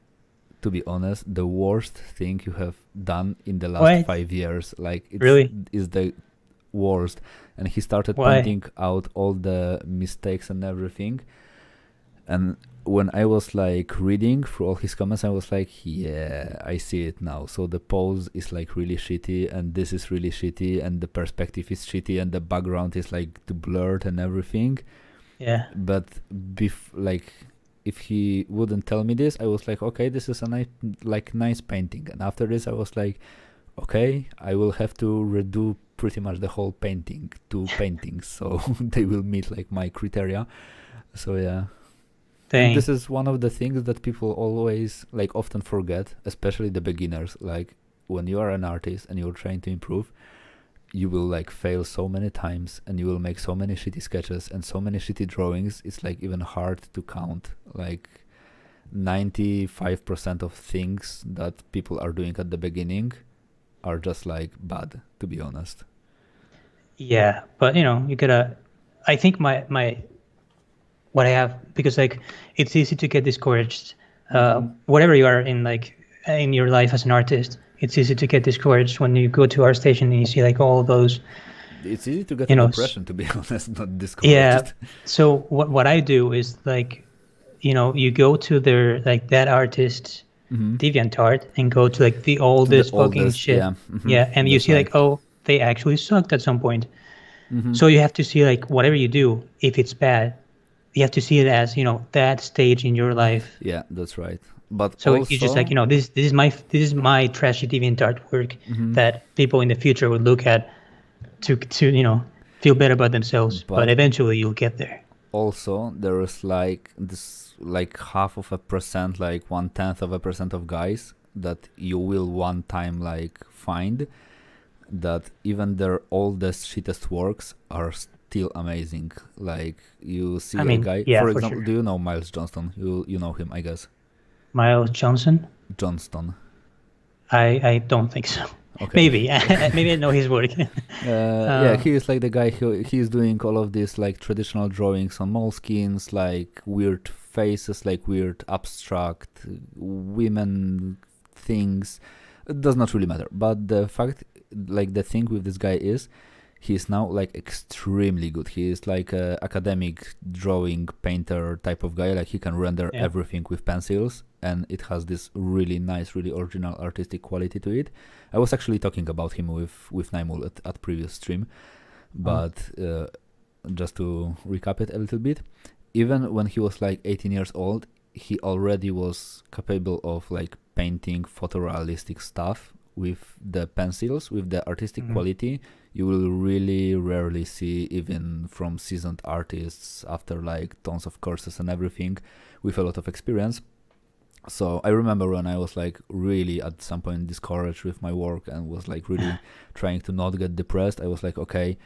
to be honest, the worst thing you have done in the last What? 5 years. Like it's Really? is the worst. And he started Why? pointing out all the mistakes and everything. And when I was like reading through all his comments, I was like, yeah, I see it now. So the pose is like really shitty, and this is really shitty, and the perspective is shitty, and the background is like too blurred and everything. Yeah. But like, if he wouldn't tell me this, I was like, okay, this is a nice painting. And after this, I was like, okay, I will have to redo pretty much the whole painting, 2 paintings, so they will meet like my criteria. So yeah. And this Dang. is one of the things that people always like often forget, especially the beginners. Like when you are an artist and you're trying to improve, you will like fail so many times and you will make so many shitty sketches and so many shitty drawings. It's like even hard to count. Like 95% of things that people are doing at the beginning are just like bad, to be honest. Yeah, but you know, you gotta. I think my what I have because like it's easy to get discouraged. Whatever you are in like in your life as an artist, it's easy to get discouraged when you go to our station and you see like all those, It's easy to get you a know. depression, to be honest, not Yeah. discouraged. So what I do is like, you know, you go to their like that artist's DeviantArt and go to like the To the oldest fucking oldest, shit. yeah. Yeah, and you That's see right. like, oh, they actually sucked at some point. So you have to see like whatever you do, if it's bad, you have to see it as, you know, that stage in your life. Yeah, that's right. But So it's just like, also, you know, this is my trashy DeviantArt work that people in the future would look at to you know feel better about themselves. But but eventually you'll get there. also there is like this like 0.5%, like 1/10 of a percent of guys that you will one time like find, that even their oldest, shittest works are still amazing. Like you see I a mean, guy, yeah, for for example, sure. do you know Miles Johnston? You know him, I guess. Miles Johnson? Johnston. I don't think so. Okay. Maybe. Maybe I know his work. Yeah, uh, he is like the guy who he's doing all of these like traditional drawings on moleskins, like weird faces, like weird abstract women things. It does not really matter. But the fact, like the thing with this guy is, he is now like extremely good. He is like a academic drawing painter type of guy. Like he can render yeah. everything with pencils, and it has this really nice, really original artistic quality to it. I was actually talking about him with Naimul at previous stream, Um, but just to recap it a little bit, even when he was like 18 years old, he already was capable of like painting photorealistic stuff with the pencils, with the artistic mhm. quality you will really rarely see even from seasoned artists after like tons of courses and everything with a lot of experience. So I remember when I was like really at some point discouraged with my work and was like really trying to not get depressed. I was like, okay,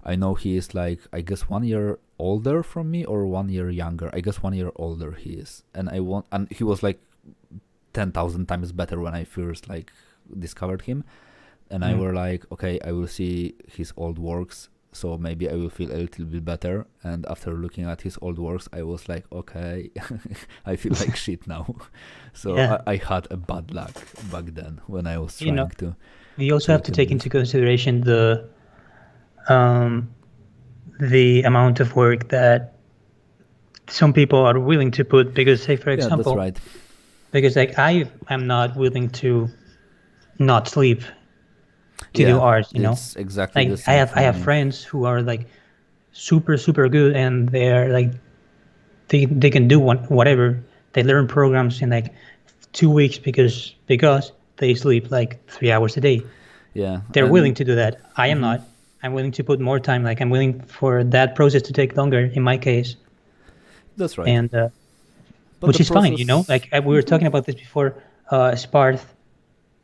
I know he is like I guess 1 year older from me or 1 year younger. I guess 1 year older he is, and and he was like 10,000 times better when I first like discovered him. And I Mhm. were like, okay, I will see his old works, so maybe I will feel a little bit better. And after looking at his old works, I was like, okay, I feel like shit now. So Yeah. I had a bad luck back then when I was You know, trying to you also have to get take into this. consideration um, the amount of work that some people are willing to put. Because, say, for Yeah, that's example, right. because like I am not willing to not sleep to do Yeah, art. it's exactly the Like same I for have me. friends who are like super good, and they're like they can do whatever. They learn programs in like 2 weeks because they sleep like 3 hours a day. Yeah, They're willing and to do that. I am mhm, not. I'm willing to put more time. Like I'm willing for that process to take longer in my case, that's right. and But the which is fine. process, Like we were talking about this before. Sparth,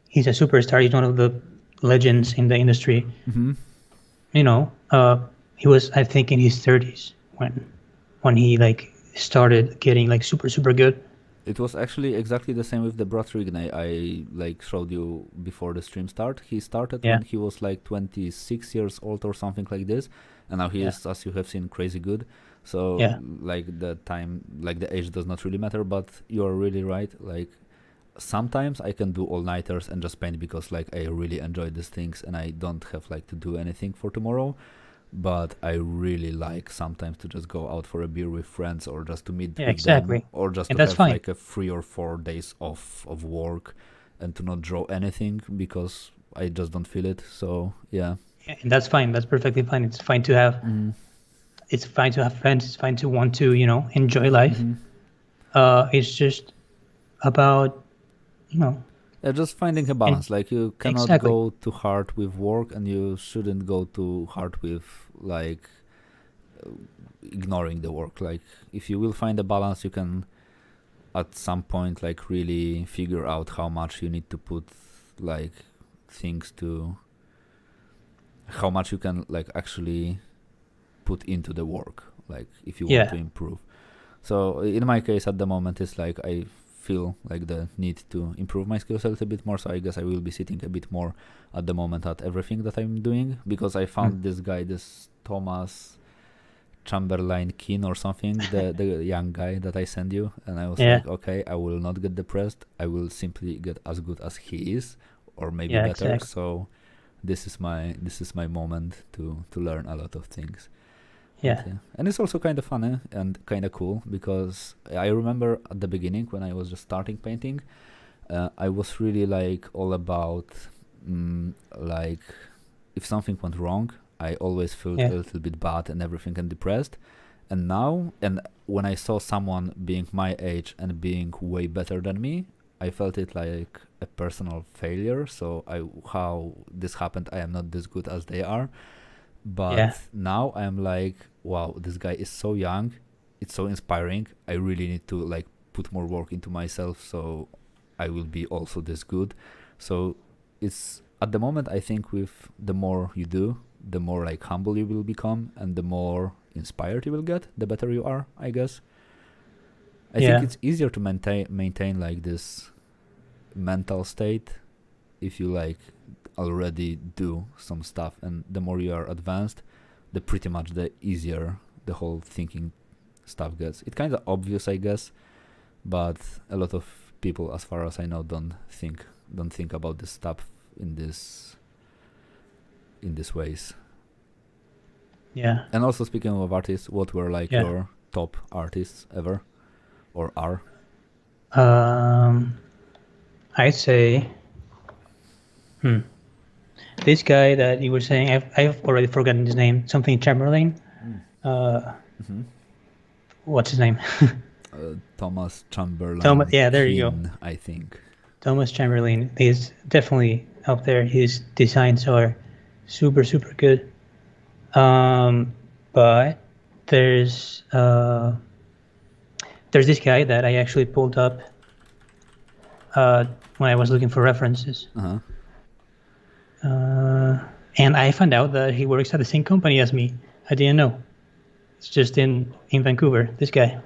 he's a superstar. He's one of the legends in the industry. hmm You know, he was I think in his 30s when he like started getting like super good. it was actually exactly the same with the Brat Rigney I like showed you before the stream start. He started Yeah, when he was like 26 years old or something like this, and now he yeah, is, as you have seen, crazy good. So yeah, like the time, like the age does not really matter. But you are really right. Like sometimes I can do all nighters and just paint because like I really enjoy these things and I don't have like to do anything for tomorrow. But I really like sometimes to just go out for a beer with friends or just to meet yeah, with them exactly. or just And to that's have fine. like a 3 or 4 days off of work and to not draw anything because I just don't feel it. So yeah. Yeah, and that's fine. That's perfectly fine. Mm-hmm. It's fine to have friends. It's fine to want to, enjoy life. Mm-hmm. It's just about, you know, Yeah, just finding a and balance. Like you cannot exactly. go too hard with work and you shouldn't go too hard with like ignoring the work. Like if you will find a balance, you can at some point like really figure out how much you need to put like things to how much you can like actually put into the work like if you want to Yeah, improve. So in my case at the moment it's like I feel like the need to improve my skills a little bit more, so I guess I will be sitting a bit more at the moment at everything that I'm doing because I mm, found this guy, this Thomas Chamberlain Keane or something, the young guy that I sent you, and I was yeah, like, okay, I will not get depressed. I will simply get as good as he is, or maybe yeah, better. exactly. So this is my moment to learn a lot of things. And Yeah, yeah, and it's also kind of funny and kind of cool because I remember at the beginning when I was just starting painting, I was really like all about like if something went wrong, I always felt yeah, a little bit bad and everything and depressed. And now, and when I saw someone being my age and being way better than me, I felt it like a personal failure. So how this happened, I am not this good as they are. But yeah, now I am like, wow, this guy is so young. It's so inspiring. I really need to like put more work into myself so I will be also this good. So it's at the moment, I think with the more you do, the more like humble you will become, and the more inspired you will get, the better you are, I guess. I think it's easier to maintain like this mental state if you like already do some stuff, and the more you are advanced, the pretty much the easier the whole thinking stuff gets. It's kind of obvious, I guess, but a lot of people, as far as I know, don't think about this stuff in this ways. Yeah. And also, speaking of artists, what were like your top artists ever, or are? I'd say, this guy that you were saying, I've already forgotten his name. Something Chamberlain. What's his name? Thomas Chamberlain. There you go. I think. Thomas Chamberlain is definitely up there. His designs are super, super good. But there's this guy that I actually pulled up when I was looking for references. And I found out that he works at the same company as me. I didn't know. It's just in Vancouver, this guy.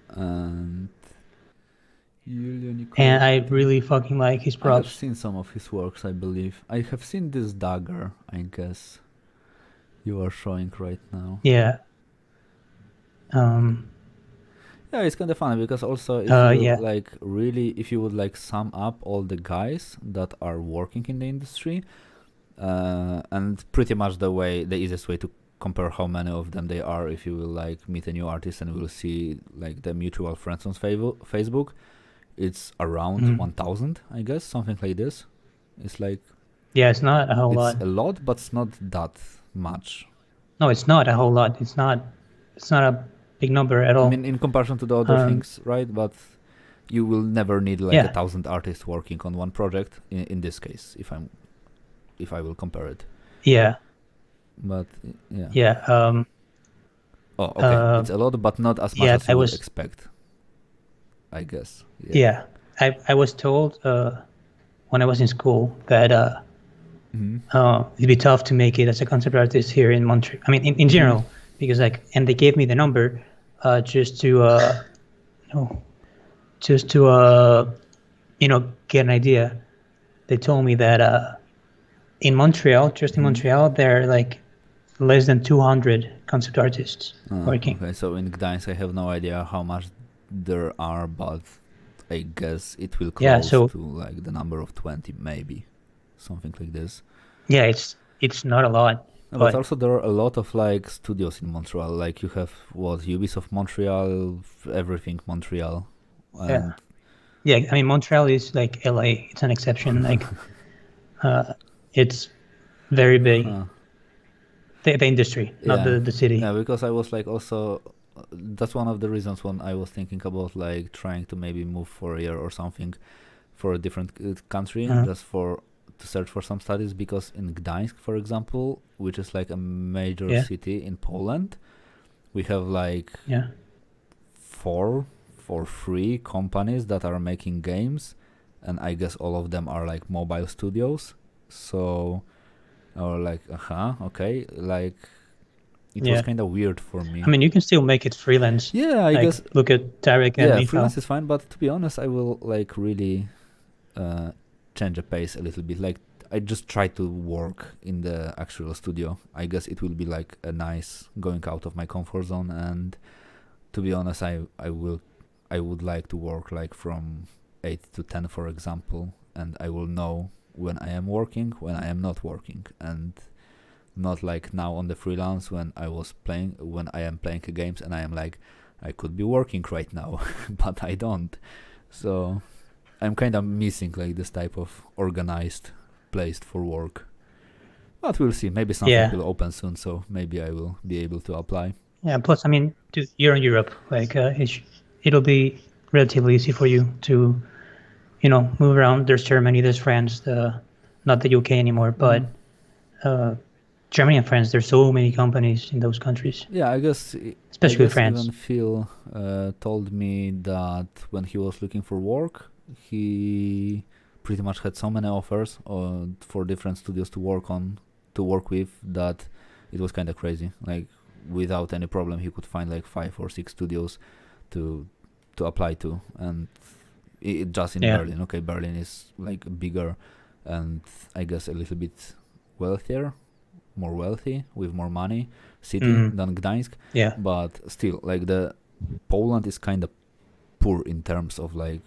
And And I really fucking like his props. I've seen some of his works, I believe. I have seen this dagger, I guess, you are showing right now. Yeah. Yeah, it's kind of funny because also if if you would like sum up all the guys that are working in the industry, and pretty much the easiest way to compare how many of them they are, if you will like meet a new artist and will see like the mutual friends on Facebook, it's around 1,000, I guess, something like this. It's like it's not a whole lot. It's a lot, but it's not that much. No, it's not a whole lot. It's not a big number at all. I mean, in comparison to the other things, right? But you will never need like 1,000 artists working on one project. In this case, if I will compare it. Yeah. But yeah. Yeah. Okay. It's a lot, but not as much as you would expect, I guess. Yeah. I was told when I was in school that it'd be tough to make it as a concept artist here in Montreal. I mean, in general, because and they gave me the number just to get an idea. They told me that in Montreal, in Montreal, there are like less than 200 concept artists working. Okay, so in Gdańsk, I have no idea how much there are, but I guess it will close to like the number of 20, maybe something like this. Yeah, it's not a lot. But also there are a lot of like studios in Montreal. Like you have Ubisoft Montreal, everything Montreal. And I mean Montreal is like LA. It's an exception. Like it's very big. The industry, not the city. Yeah, because I was like also that's one of the reasons when I was thinking about like trying to maybe move for a year or something for a different country just to search for some studies, because in Gdańsk, for example, which is like a major city in Poland, we have like 4 or 3 companies that are making games, and I guess all of them are like mobile studios. So or like okay, like it was kind of weird for me. I mean, you can still make it freelance. Yeah, I guess look at Tarek and Michal. Freelance is fine, but to be honest, I will like really change the pace a little bit. Like I just try to work in the actual studio. I guess it will be like a nice going out of my comfort zone, and to be honest, I would like to work like from 8 to 10, for example, and I will know when I am working, when I am not working, and not like now on the freelance when I am playing games and I am like, I could be working right now, but I don't. So I'm kind of missing like this type of organized place for work. But we'll see. Maybe something will open soon, so maybe I will be able to apply. Yeah, plus, I mean, you're in Europe. Like, it'll be relatively easy for you to, move around. There's Germany, there's France, not the UK anymore, but Germany and France, there's so many companies in those countries. Yeah, I guess especially France. Even Phil told me that when he was looking for work, he pretty much had so many offers for different studios to work with, that it was kind of crazy. Like without any problem, he could find like 5 or 6 studios to apply to, and it just in Berlin. Okay, Berlin is like bigger, and I guess a little bit more wealthy, with more money city than Gdańsk. Yeah. But still, like the Poland is kind of poor in terms of like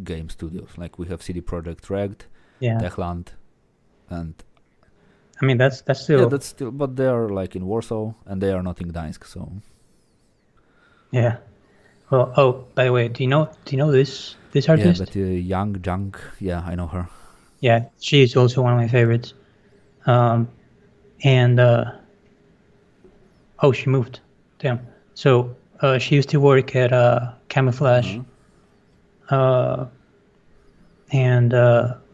game studios. Like we have CD Projekt Red, Techland, and I mean that's still that's still, but they are like in Warsaw and they are not in Gdańsk. So yeah. Well, oh, by the way, do you know this artist? Yeah, but Young Junk, yeah, I know her. Yeah, she's also one of my favorites. And oh, she moved. Damn. So she used to work at Camouflage, and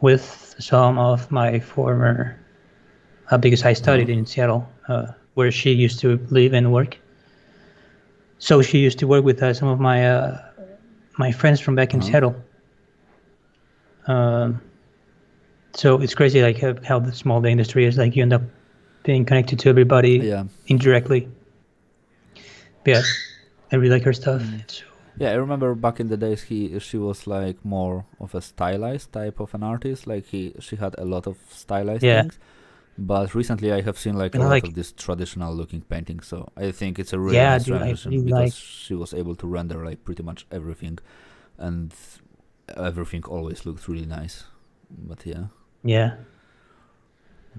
with some of my former, because I studied in Seattle, where she used to live and work. So she used to work with some of my my friends from back in Seattle. So it's crazy, like how small the industry is. Like you end up being connected to everybody indirectly. But yeah, I really like her stuff. Yeah, I remember back in the days she was like more of a stylized type of an artist. Like she had a lot of stylized things. But recently I have seen like a lot of this traditional looking painting, so I think it's a really nice transition, really because she was able to render like pretty much everything, and everything always looked really nice. But yeah,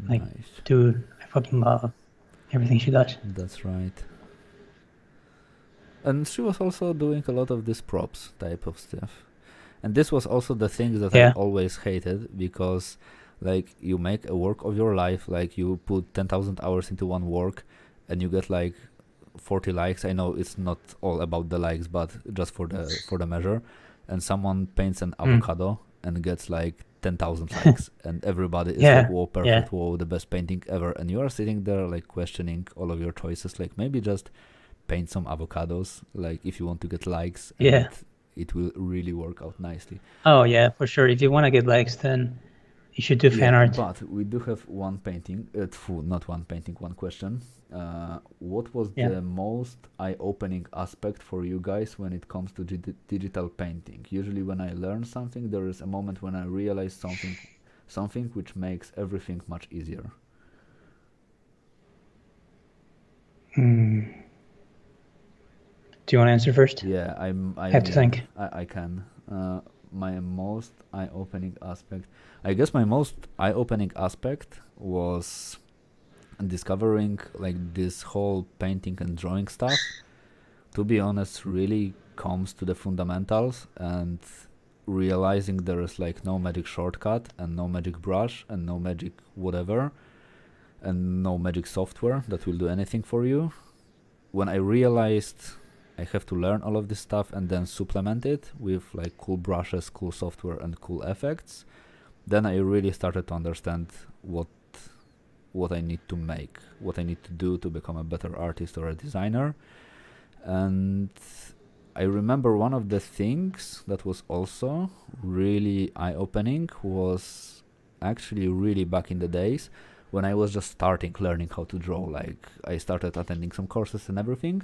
like nice. Dude, I fucking love everything she does. That's right. And she was also doing a lot of this props type of stuff, and this was also the thing that I always hated, because like you make a work of your life, like you put 10,000 hours into one work and you get like 40 likes. I know it's not all about the likes, but just for the measure, and someone paints an avocado and gets like 10,000 likes and everybody is like, whoa, perfect, whoa, the best painting ever, and you are sitting there like questioning all of your choices. Like maybe just paint some avocados, like if you want to get likes, and it will really work out nicely. Oh yeah, for sure. If you want to get likes, then you should do fan art. But we do have one painting, not one painting, one question. What was the most eye-opening aspect for you guys when it comes to digital painting? Usually when I learn something, there is a moment when I realize something which makes everything much easier. Do you want to answer first? Yeah, I have to think. I can. My most eye-opening aspect, I guess my most eye-opening aspect was discovering like this whole painting and drawing stuff, to be honest, really comes to the fundamentals, and realizing there is like no magic shortcut and no magic brush and no magic whatever and no magic software that will do anything for you. When I realized I have to learn all of this stuff and then supplement it with like cool brushes, cool software, and cool effects, then I really started to understand what I need to make, what I need to do to become a better artist or a designer. And I remember one of the things that was also really eye-opening was actually really back in the days when I was just starting learning how to draw. Like I started attending some courses and everything.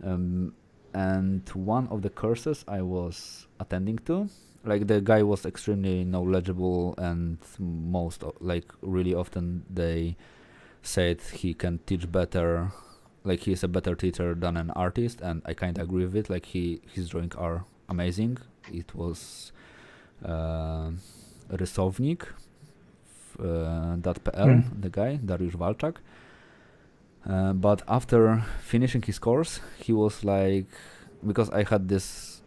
And one of the courses I was attending to, like the guy was extremely knowledgeable, and really often they said he can teach better, like he's a better teacher than an artist, and I kind of agree with it. Like his drawings are amazing. It was Rysownik, .pl, the guy, Dariusz Walczak. But after finishing his course, he was like, because I had this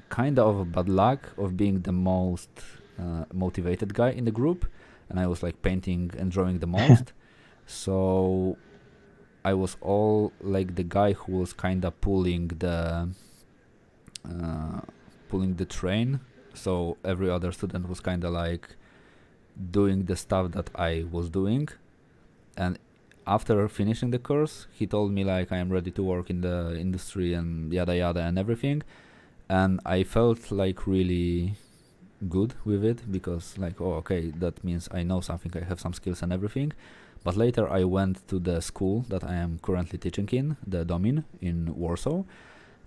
kind of bad luck of being the most motivated guy in the group, and I was like painting and drawing the most. So I was all like the guy who was kind of pulling the train. So every other student was kind of like doing the stuff that I was doing. And after finishing the course, he told me like I am ready to work in the industry and yada yada and everything. And I felt like really good with it, because like, oh, okay, that means I know something, I have some skills and everything. But later I went to the school that I am currently teaching in, the Domin in Warsaw,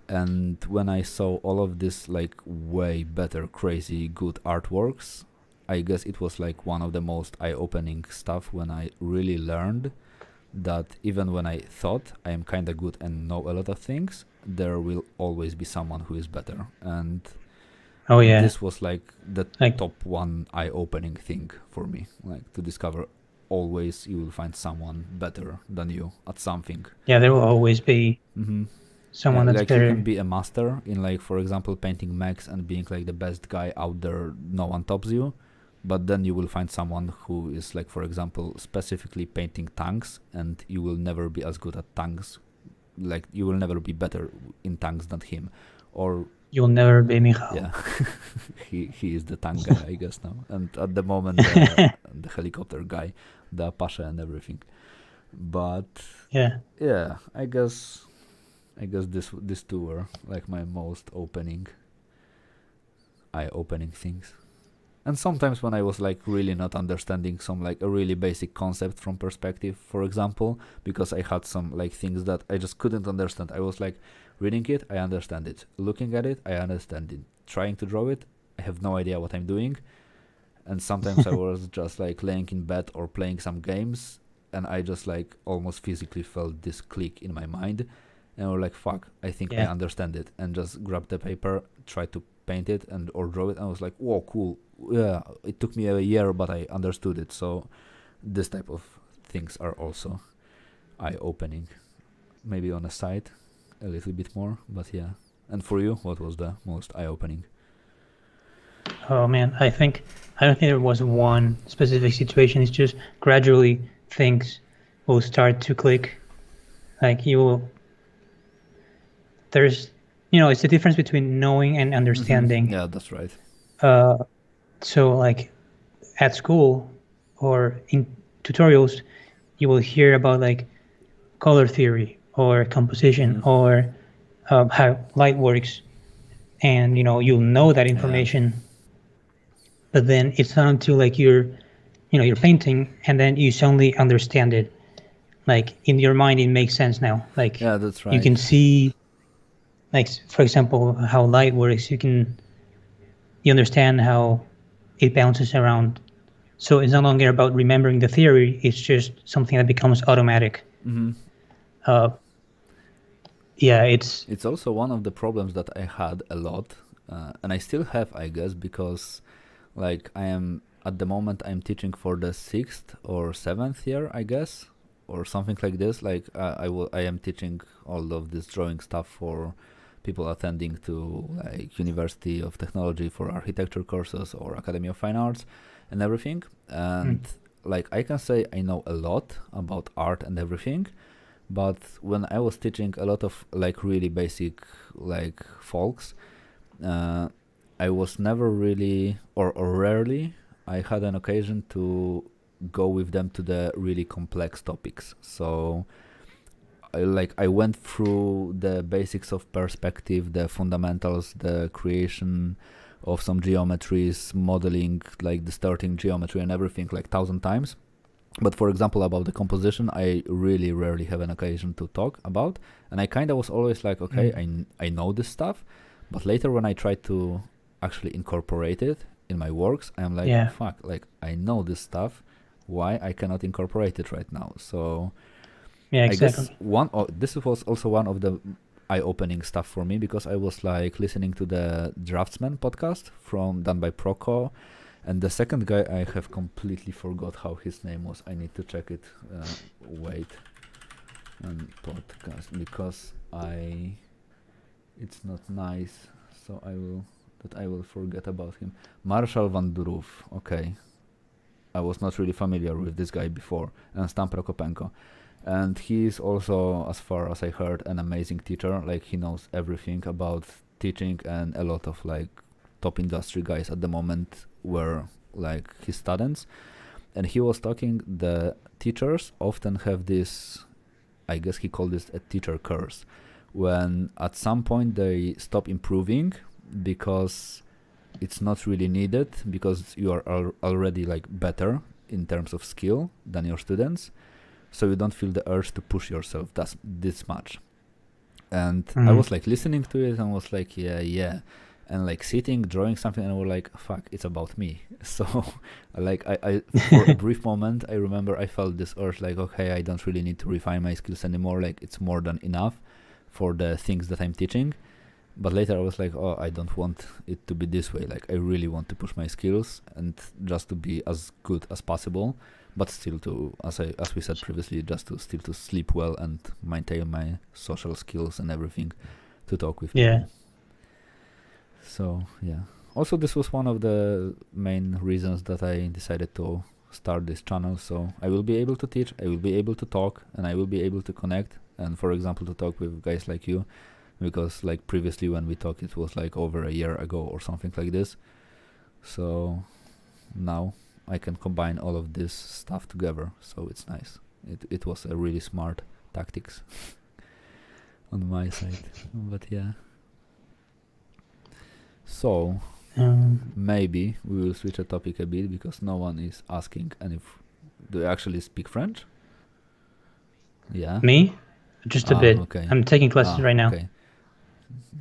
and when I saw all of this like way better, crazy, good artworks, I guess it was like one of the most eye-opening stuff when I really learned that even when I thought I am kind of good and know a lot of things, there will always be someone who is better. And Oh yeah, this was like the like top one eye-opening thing for me, like to discover always you will find someone better than you at something. yeah, there will always be Mm-hmm. Yeah, someone that's like you can better. be a master in, like, for example, painting mechs and being like the best guy out there, no one tops you. But then you will find someone who is like, for example, specifically painting tanks, and you will never be as good at tanks. Like you will never be better in tanks than him. Or You'll never be Michał. yeah, he is the tank guy, I guess now. And at the moment, the helicopter guy, the Apache and everything. But Yeah. yeah, I guess these two were like my most eye-opening things. And sometimes when I was like really not understanding some like a really basic concept from perspective, for example, because I had some like things that I just couldn't understand. I was like reading it, I understand it. Looking at it, I understand it. Trying to draw it, I have no idea what I'm doing. And sometimes I was just like laying in bed or playing some games, and I just like almost physically felt this click in my mind, and I was like, fuck, I think I Yeah. understand it, and just grabbed the paper, tried to paint it and or draw it, and I was like, whoa, cool. Yeah, it took me a year, but I understood it. So this type of things are also eye-opening. Maybe on a side a little bit more, but yeah. And for you, what was the most eye-opening? Oh man, I don't think there was one specific situation. It's just gradually things will start to click. Like there's, it's the difference between knowing and understanding. Yeah, that's right. So like at school or in tutorials, you will hear about like color theory or composition or how light works, and you'll know that Yeah. information. But then it's not until like you're painting, and then you suddenly understand it. Like in your mind, it makes sense now. Like Yeah, that's right. you can see, like for example, how light works. You understand how it bounces around. So it's no longer about remembering the theory. It's just something that becomes automatic. Yeah, It's also one of the problems that I had a lot, and I still have, I guess, because like I am at the moment I'm teaching for the 6th or 7th year, I guess, or something like this. Like I am teaching all of this drawing stuff for people attending to like University of Technology for architecture courses or Academy of Fine Arts and everything. And like I can say I know a lot about art and everything, but when I was teaching a lot of like really basic like folks, I was never really or rarely I had an occasion to go with them to the really complex topics. So I went through the basics of perspective, the fundamentals, the creation of some geometries, modeling, like distorting geometry and everything like 1,000 times. But for example, about the composition, I really rarely have an occasion to talk about. And I kind of was always like, okay, I know this stuff. But later when I try to actually incorporate it in my works, I'm like, yeah, fuck, like I know this stuff. Why I cannot incorporate it right now? So yeah, I guess exactly. this was also one of the eye-opening stuff for me, because I was like listening to the Draftsman podcast done by Proco, and the second guy I have completely forgot how his name was. I need to check it. Wait, podcast, because it's not nice, so I will forget about him. Marshall van Durów. Okay, I was not really familiar with this guy before, and Stan Prokopenko. And he is also, as far as I heard, an amazing teacher. Like he knows everything about teaching, and a lot of like top industry guys at the moment were like his students. And he was talking, the teachers often have this, I guess he called this a teacher curse, when at some point they stop improving because it's not really needed because you are already like better in terms of skill than your students, so you don't feel the urge to push yourself this much. And I was like listening to it and was like, yeah, and like sitting, drawing something, and I was like, fuck, it's about me. So like I for a brief moment, I remember I felt this urge like, okay, I don't really need to refine my skills anymore. Like it's more than enough for the things that I'm teaching. But later I was like, oh, I don't want it to be this way. Like I really want to push my skills and just to be as good as possible, but still to, as we said previously, just to still to sleep well and maintain my social skills and everything, to talk with people. So yeah. Also, this was one of the main reasons that I decided to start this channel. So I will be able to teach, I will be able to talk, and I will be able to connect. And for example, to talk with guys like you, because like previously when we talked, it was like over a year ago or something like this. So now I can combine all of this stuff together. So it's nice. It was a really smart tactics on my side. But yeah. So maybe we will switch a topic a bit because no one is asking. And do you actually speak French? Yeah. Me? Just a bit. Okay. I'm taking classes right now. Okay.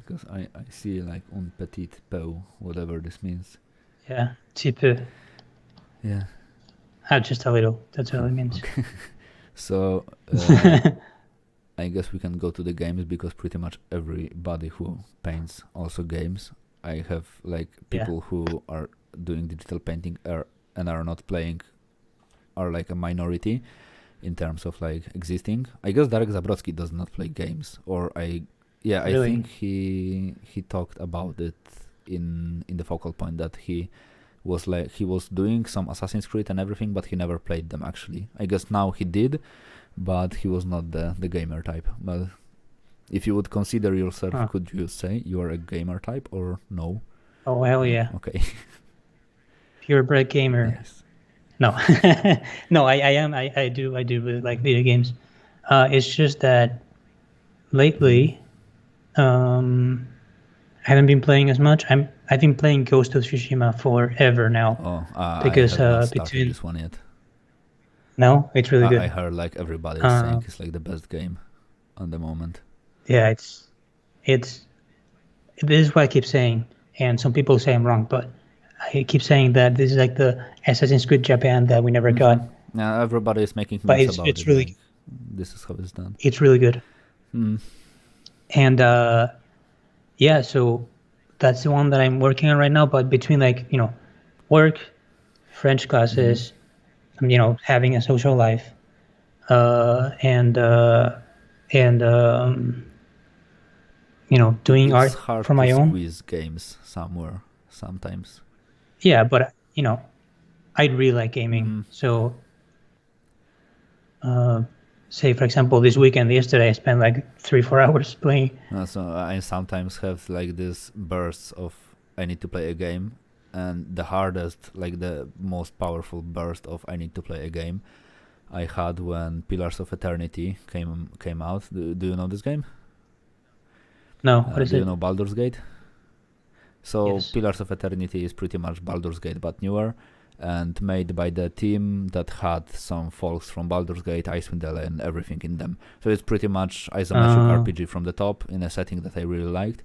Because I see like un petit peu, whatever this means. Yeah, petit peu. Yeah. Just a little. That's all it means. Okay. So I guess we can go to the games because pretty much everybody who paints also games. I have like people who are doing digital painting and are not playing are like a minority in terms of like existing. I guess Darek Zabrocki does not play games, or really? I think he talked about it in the focal point that he was doing some Assassin's Creed and everything, but he never played them actually. I guess now he did, but he was not the gamer type. But if you would consider yourself, could you say you are a gamer type or no? Oh, hell yeah. Okay. Purebred gamer. Nice. No, no, I am. I do really like video games. It's just that lately, I haven't been playing as much. I've been playing Ghost of Tsushima forever now. Because I have not started this one yet. No, it's really good. I heard like everybody is saying it's like the best game on the moment. Yeah, this is what I keep saying, and some people say I'm wrong, but I keep saying that this is like the Assassin's Creed Japan that we never got. Yeah, everybody is making memes about it. It's really, like, this is how it's done. It's really good. And so that's the one that I'm working on right now. But between like work, French classes, having a social life, and doing art for my own. Squeeze games somewhere sometimes. Yeah, but I really like gaming. So, say for example, this weekend, yesterday, I spent like 3-4 hours playing. So I sometimes have like this bursts of I need to play a game, and the hardest, like the most powerful burst of I need to play a game, I had when Pillars of Eternity came out. Do you know this game? No, what is it? Do you know Baldur's Gate? So yes. Pillars of Eternity is pretty much Baldur's Gate but newer, and made by the team that had some folks from Baldur's Gate, Icewind Dale, and everything in them. So it's pretty much isometric RPG from the top in a setting that I really liked.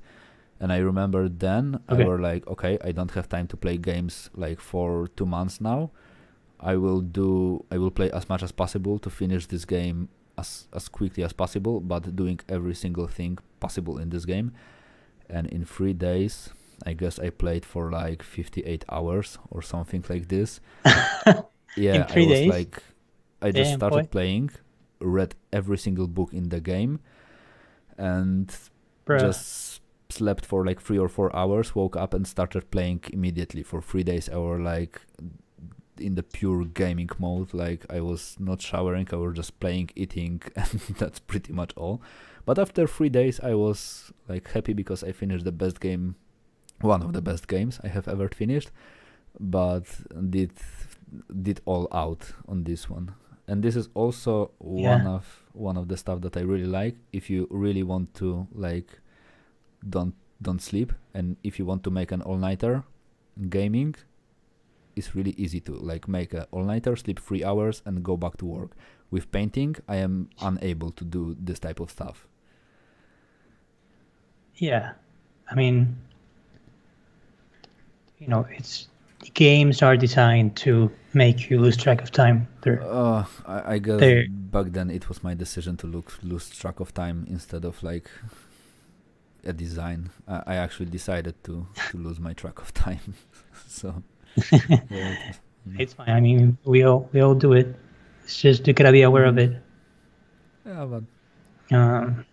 And I remember then I were like, okay, I don't have time to play games like for 2 months now. I will play as much as possible to finish this game as quickly as possible, but doing every single thing possible in this game. And in 3 days, I guess I played for like 58 hours or something like this. Yeah, in 3 days? Like, I just started playing, read every single book in the game, and just slept for like 3 or 4 hours, woke up and started playing immediately. For 3 days I was like in the pure gaming mode. Like I was not showering, I was just playing, eating, and that's pretty much all. But after 3 days I was like happy because I finished the best game, one of the best games I have ever finished, but did all out on this one. And this is also one of the stuff that I really like. If you really want to like don't sleep, and if you want to make an all-nighter, gaming is really easy to like make a all-nighter, sleep 3 hours, and go back to work. With painting, I am unable to do this type of stuff. Yeah, I mean, it's games are designed to make you lose track of time. I guess they're back then it was my decision to lose track of time instead of like a design. I actually decided to lose my track of time. So yeah, it's fine. I mean, we all do it. It's just you gotta be aware of it. yeah, but Um,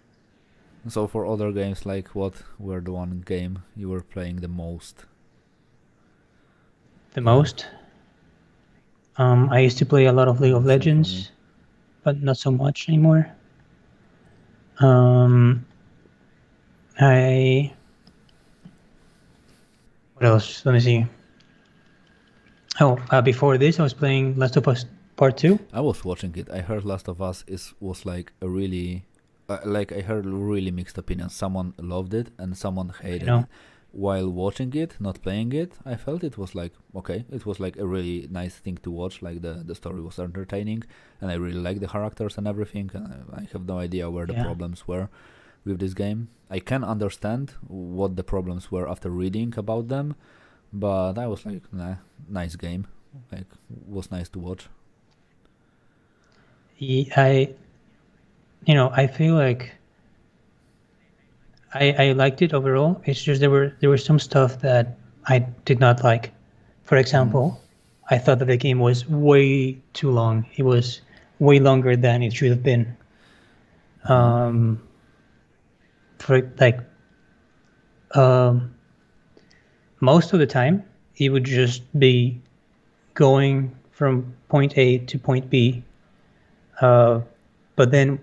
so for other games, like what were the one game you were playing the most? the most. I used to play a lot of League of Same for me. Legends, but not so much anymore. What else? Let me see. Before this, I was playing Last of Us Part 2. I was watching it. I heard Last of Us was like a really, I heard really mixed opinions. Someone loved it and someone hated it. While watching it, not playing it, I felt it was like, okay, it was like a really nice thing to watch. Like the story was entertaining and I really like the characters and everything. And I have no idea where the problems were with this game. I can understand what the problems were after reading about them, but I was like, nah, nice game. Like, was nice to watch. I feel like I liked it overall. It's just there were some stuff that I did not like. For example, I thought that the game was way too long. It was way longer than it should have been. Most of the time, it would just be going from point A to point B. But then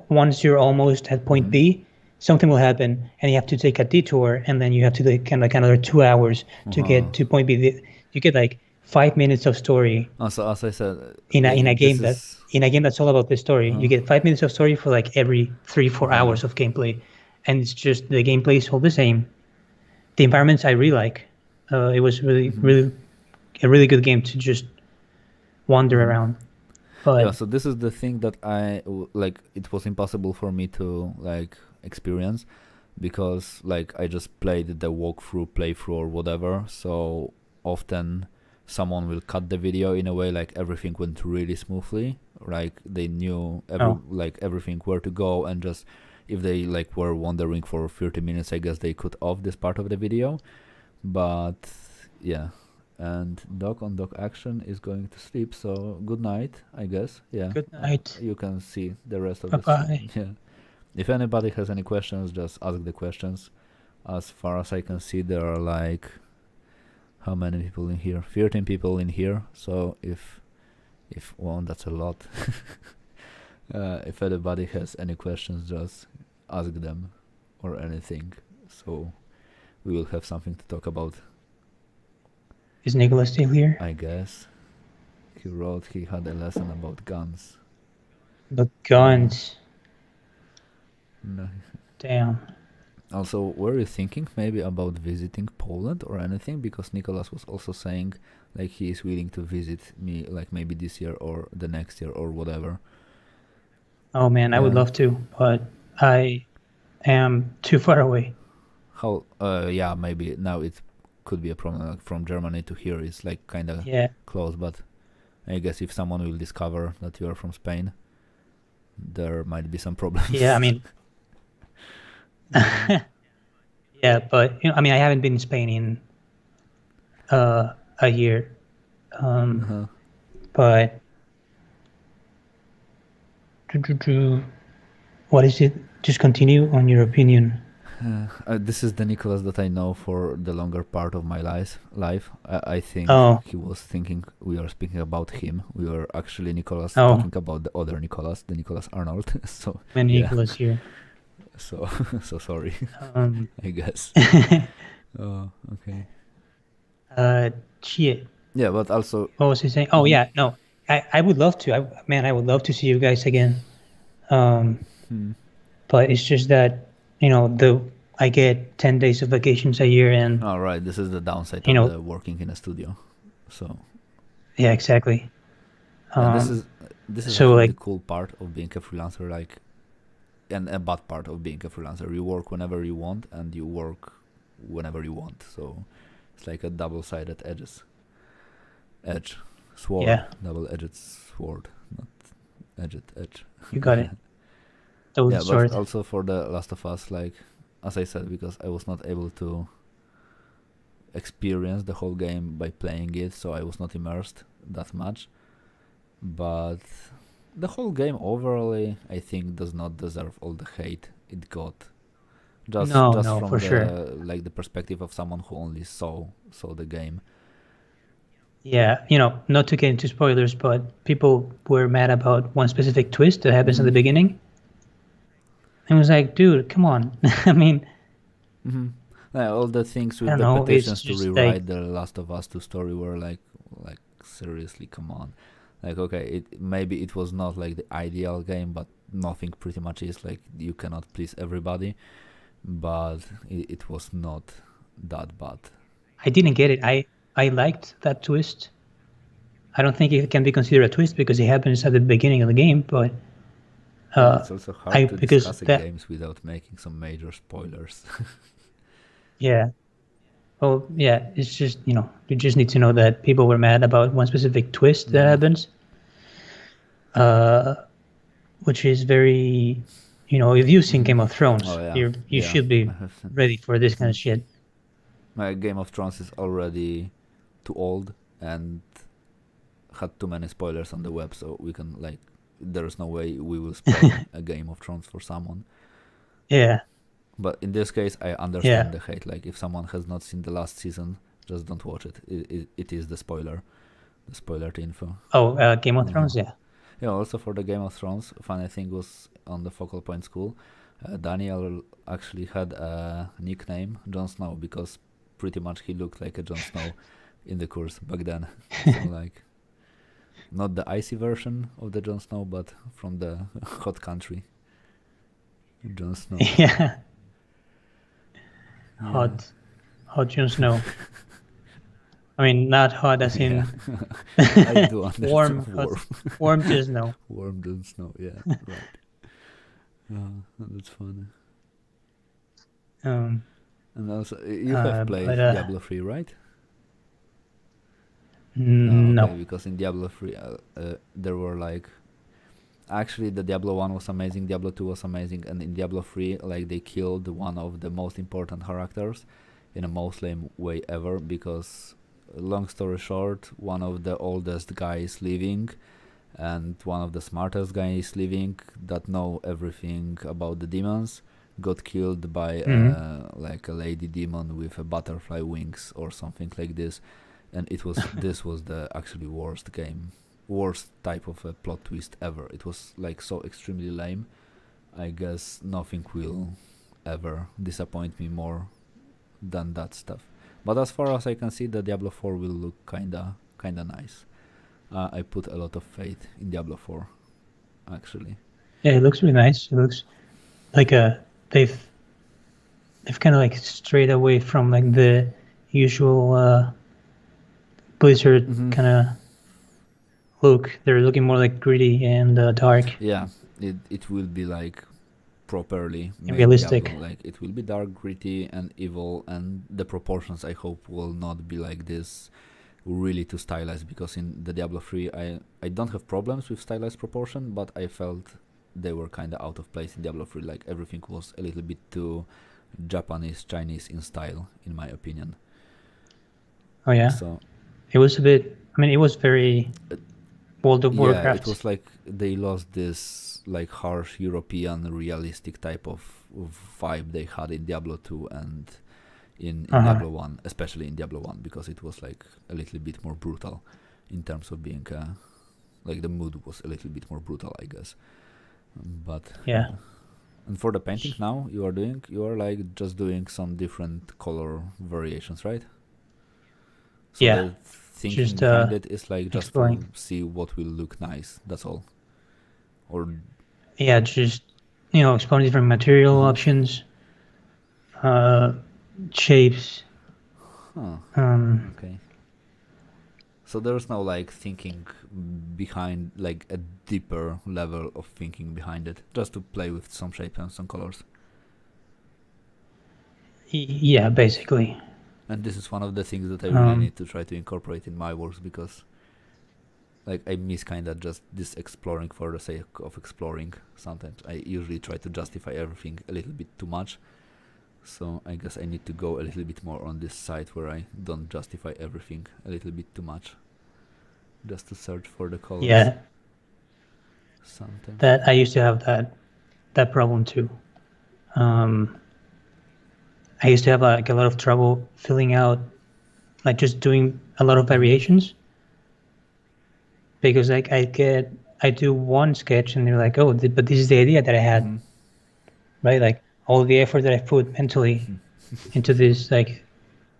once you're almost at point B, something will happen and you have to take a detour, and then you have to take kind of like another 2 hours to get to point B. You get like 5 minutes of story. Also, as I said, in a game that's all about the story, you get 5 minutes of story for like every 3-4 hours of gameplay, and it's just the gameplay is all the same. The environments I really like. It was really a really good game to just wander around. But yeah, so this is the thing that like. It was impossible for me to like experience because like I just played the playthrough or whatever. So often someone will cut the video in a way like everything went really smoothly. Like they knew like everything where to go, and just if they like were wandering for 30 minutes, I guess they cut off this part of the video. But yeah. And dog on dog action is going to sleep, so good night, I guess. Yeah. Good night. You can see the rest of Bye-bye. Yeah. If anybody has any questions, just ask the questions. As far as I can see, there are like how many people in here? 13 people in here. So if well, that's a lot. If anybody has any questions, just ask them or anything. So we will have something to talk about. Is Nicholas still here? I guess. He wrote he had a lesson about guns. But guns. No. Damn. Also, were you thinking maybe about visiting Poland or anything? Because Nicholas was also saying like he is willing to visit me like maybe this year or the next year or whatever. Oh man, I would love to, but I am too far away. How? Yeah, maybe now it could be a problem. Like from Germany to here is like kind of close, but I guess if someone will discover that you are from Spain, there might be some problems. Yeah, I mean, yeah, but I mean, I haven't been in Spain in a year, but what is it? Just continue on your opinion. This is the Nicholas that I know for the longer part of my life. I think he was thinking we are speaking about him. We were actually Nicholas talking about the other Nicholas, the Nicholas Arnold. So many Nicholas here. So sorry. I guess. Oh, okay. Shit. Yeah, but also. What was he saying? Oh yeah, no. I would love to. I would love to see you guys again. But it's just that I get 10 days of vacations a year, and All right, this is the downside you of know, the working in a studio. So yeah, exactly. yeah, Um, this is so actually the like, cool part of being a freelancer, like, and a bad part of being a freelancer. You work whenever you want, and you work whenever you want. So it's like a double-sided sword, yeah, double-edged sword, not edge. you got it. Double Yeah, but sword. also for the Last of Us, like, as I said, because I was not able to experience the whole game by playing it, so I was not immersed that much. But the whole game overall, I think, does not deserve all the hate it got. No, Just no, from for sure. the perspective of someone who only saw the game. Yeah, not to get into spoilers, but people were mad about one specific twist that happens in the Mm-hmm. beginning. And it was like, dude, come on. I mean, Mm-hmm. All the things I with don't the know. It's petitions to just like, rewrite the Last of Us 2 story were like seriously, come on. Like, okay, maybe it was not like the ideal game, but nothing pretty much is. Like, you cannot please everybody, but it was not that bad. I didn't get it. I liked that twist. I don't think it can be considered a twist because it happens at the beginning of the game, but Yeah, it's also hard to because discuss a that, games without making some major spoilers. yeah. Well, yeah, it's just, you just need to know that people were mad about one specific twist that Mm-hmm. happens, uh, which is very, if you've seen Mm-hmm. Game of Oh Thrones, yeah, you yeah. should I be have. ready for this kind Mm-hmm. of shit. My Game of Thrones is already too old and had too many spoilers on the web, so we can, like, there's no way we will spoil a Game of Thrones for someone. Yeah, But in this case, I understand yeah. the hate. Like, if someone has not seen the last season, just don't watch it. It is the spoiler info. Oh, Game of Uh-huh. Thrones, yeah. Yeah, also for the Game of Thrones, funny thing was on the Focal Point School, Daniel actually had a nickname, Jon Snow, because pretty much he looked like a Jon Snow in the course back then. So, like, not the icy version of the Jon Snow, but from the hot country, Jon Snow. Yeah, Yeah. hot Jon Snow. I mean, not hot as Yeah. in I do understand. warm, hot, warm Jon Snow. Warm Jon Snow. Yeah, right. That's funny. Um, And also, you have played but Diablo 3, right? Okay, no. because in Diablo 3, there were like, actually the Diablo 1 was amazing, Diablo 2 was amazing, and in Diablo 3, like, they killed one of the most important characters in a most lame way ever, because, long story short, one of the oldest guys living and one of the smartest guys living that know everything about the demons got killed by like a lady demon with a butterfly wings or something like this, and this was the actually worst type of a plot twist ever. It was like so extremely lame. I guess nothing will ever disappoint me more than that stuff. But as far as I can see, the Diablo 4 will look kinda nice. I put a lot of faith in Diablo 4, actually. Yeah, it looks really nice. It looks like they've kind of like strayed away from like the usual Blizzard Mm-hmm. kind of look. They're looking more like gritty and dark Yeah, it will be like properly and made realistic. Diablo. Like, it will be dark, gritty, and evil, and the proportions, I hope, will not be like this really too stylized, because in the Diablo 3 I don't have problems with stylized proportion, but I felt they were kind of out of place in Diablo 3. Like, everything was a little bit too Japanese, Chinese in style, in my opinion. Oh yeah, So it was a bit. I mean, it was very World of yeah, Warcraft. it was like they lost this like harsh European realistic type of vibe they had in Diablo 2 and in Diablo 1, especially in Diablo 1, because it was like a little bit more brutal in terms of being like, the mood was a little bit more brutal, I guess. But Yeah. and for the painting now you are like just doing some different color variations, right? So Yeah. the thinking Just behind it is like just to exploring. see what will look nice, that's all. Or Yeah, just exploring different material options. uh, shapes. Huh. Um, Okay. So there's no like thinking behind, like a deeper level of thinking behind it, just to play with some shapes and some colors. yeah, basically. And this is one of the things that I really Um, need to try to incorporate in my works, because like I miss kind of just this exploring for the sake of exploring. Sometimes I usually try to justify everything a little bit too much. So I guess I need to go a little bit more on this side where I don't justify everything a little bit too much, just to search for the colors yeah, sometimes. that I used to have that problem too. Um, I used to have like a lot of trouble filling out, like just doing a lot of variations, because like I do one sketch and they're like, oh, but this is the idea that I had, right? Like all the effort that I put mentally into this, like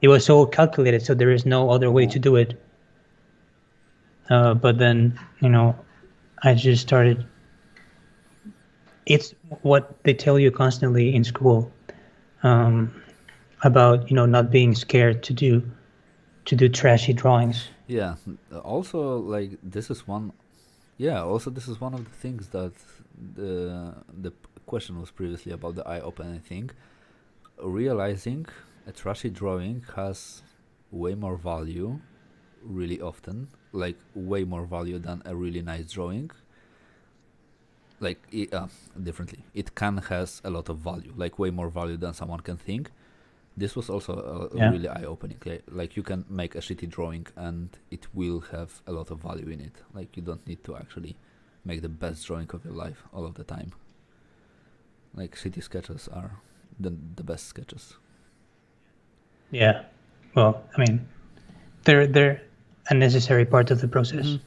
it was so calculated, so there is no other way to do it. But then, I just started. It's what they tell you constantly in school, um, about not being scared to do trashy drawings. Yeah. Also, like this is one. Yeah. Also, this is one of the things that the question was previously about the eye-opening thing. Realizing a trashy drawing has way more value, really often, like way more value than a really nice drawing. Like differently, it can has a lot of value, like way more value than someone can think. This was also a Yeah, really eye-opening. Like you can make a shitty drawing and it will have a lot of value in it. Like you don't need to actually make the best drawing of your life all of the time. Like shitty sketches are the best sketches. yeah. Well, I mean, they're a necessary part of the process.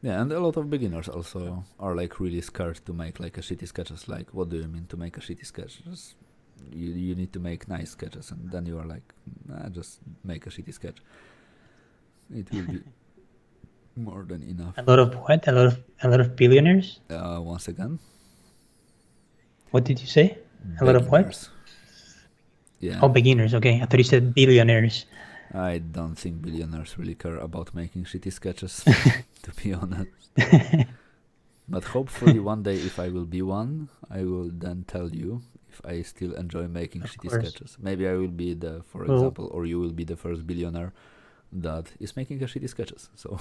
Yeah, and a lot of beginners also are like really scared to make like a shitty sketches. Like, what do you mean to make a shitty sketch? Just, you need to make nice sketches, and then you are like, nah, just make a shitty sketch. It will be more than enough. A lot of what? A lot of billionaires? Once again, What did you say? A lot of what? beginners. Yeah, Oh, beginners. Okay, I thought you said billionaires. I don't think billionaires really care about making shitty sketches, to be honest. But hopefully one day, if I will be one, I will then tell you if I still enjoy making Of shitty course. sketches. Maybe I will be for Well, example, or you will be the first billionaire that is making a shitty sketches. So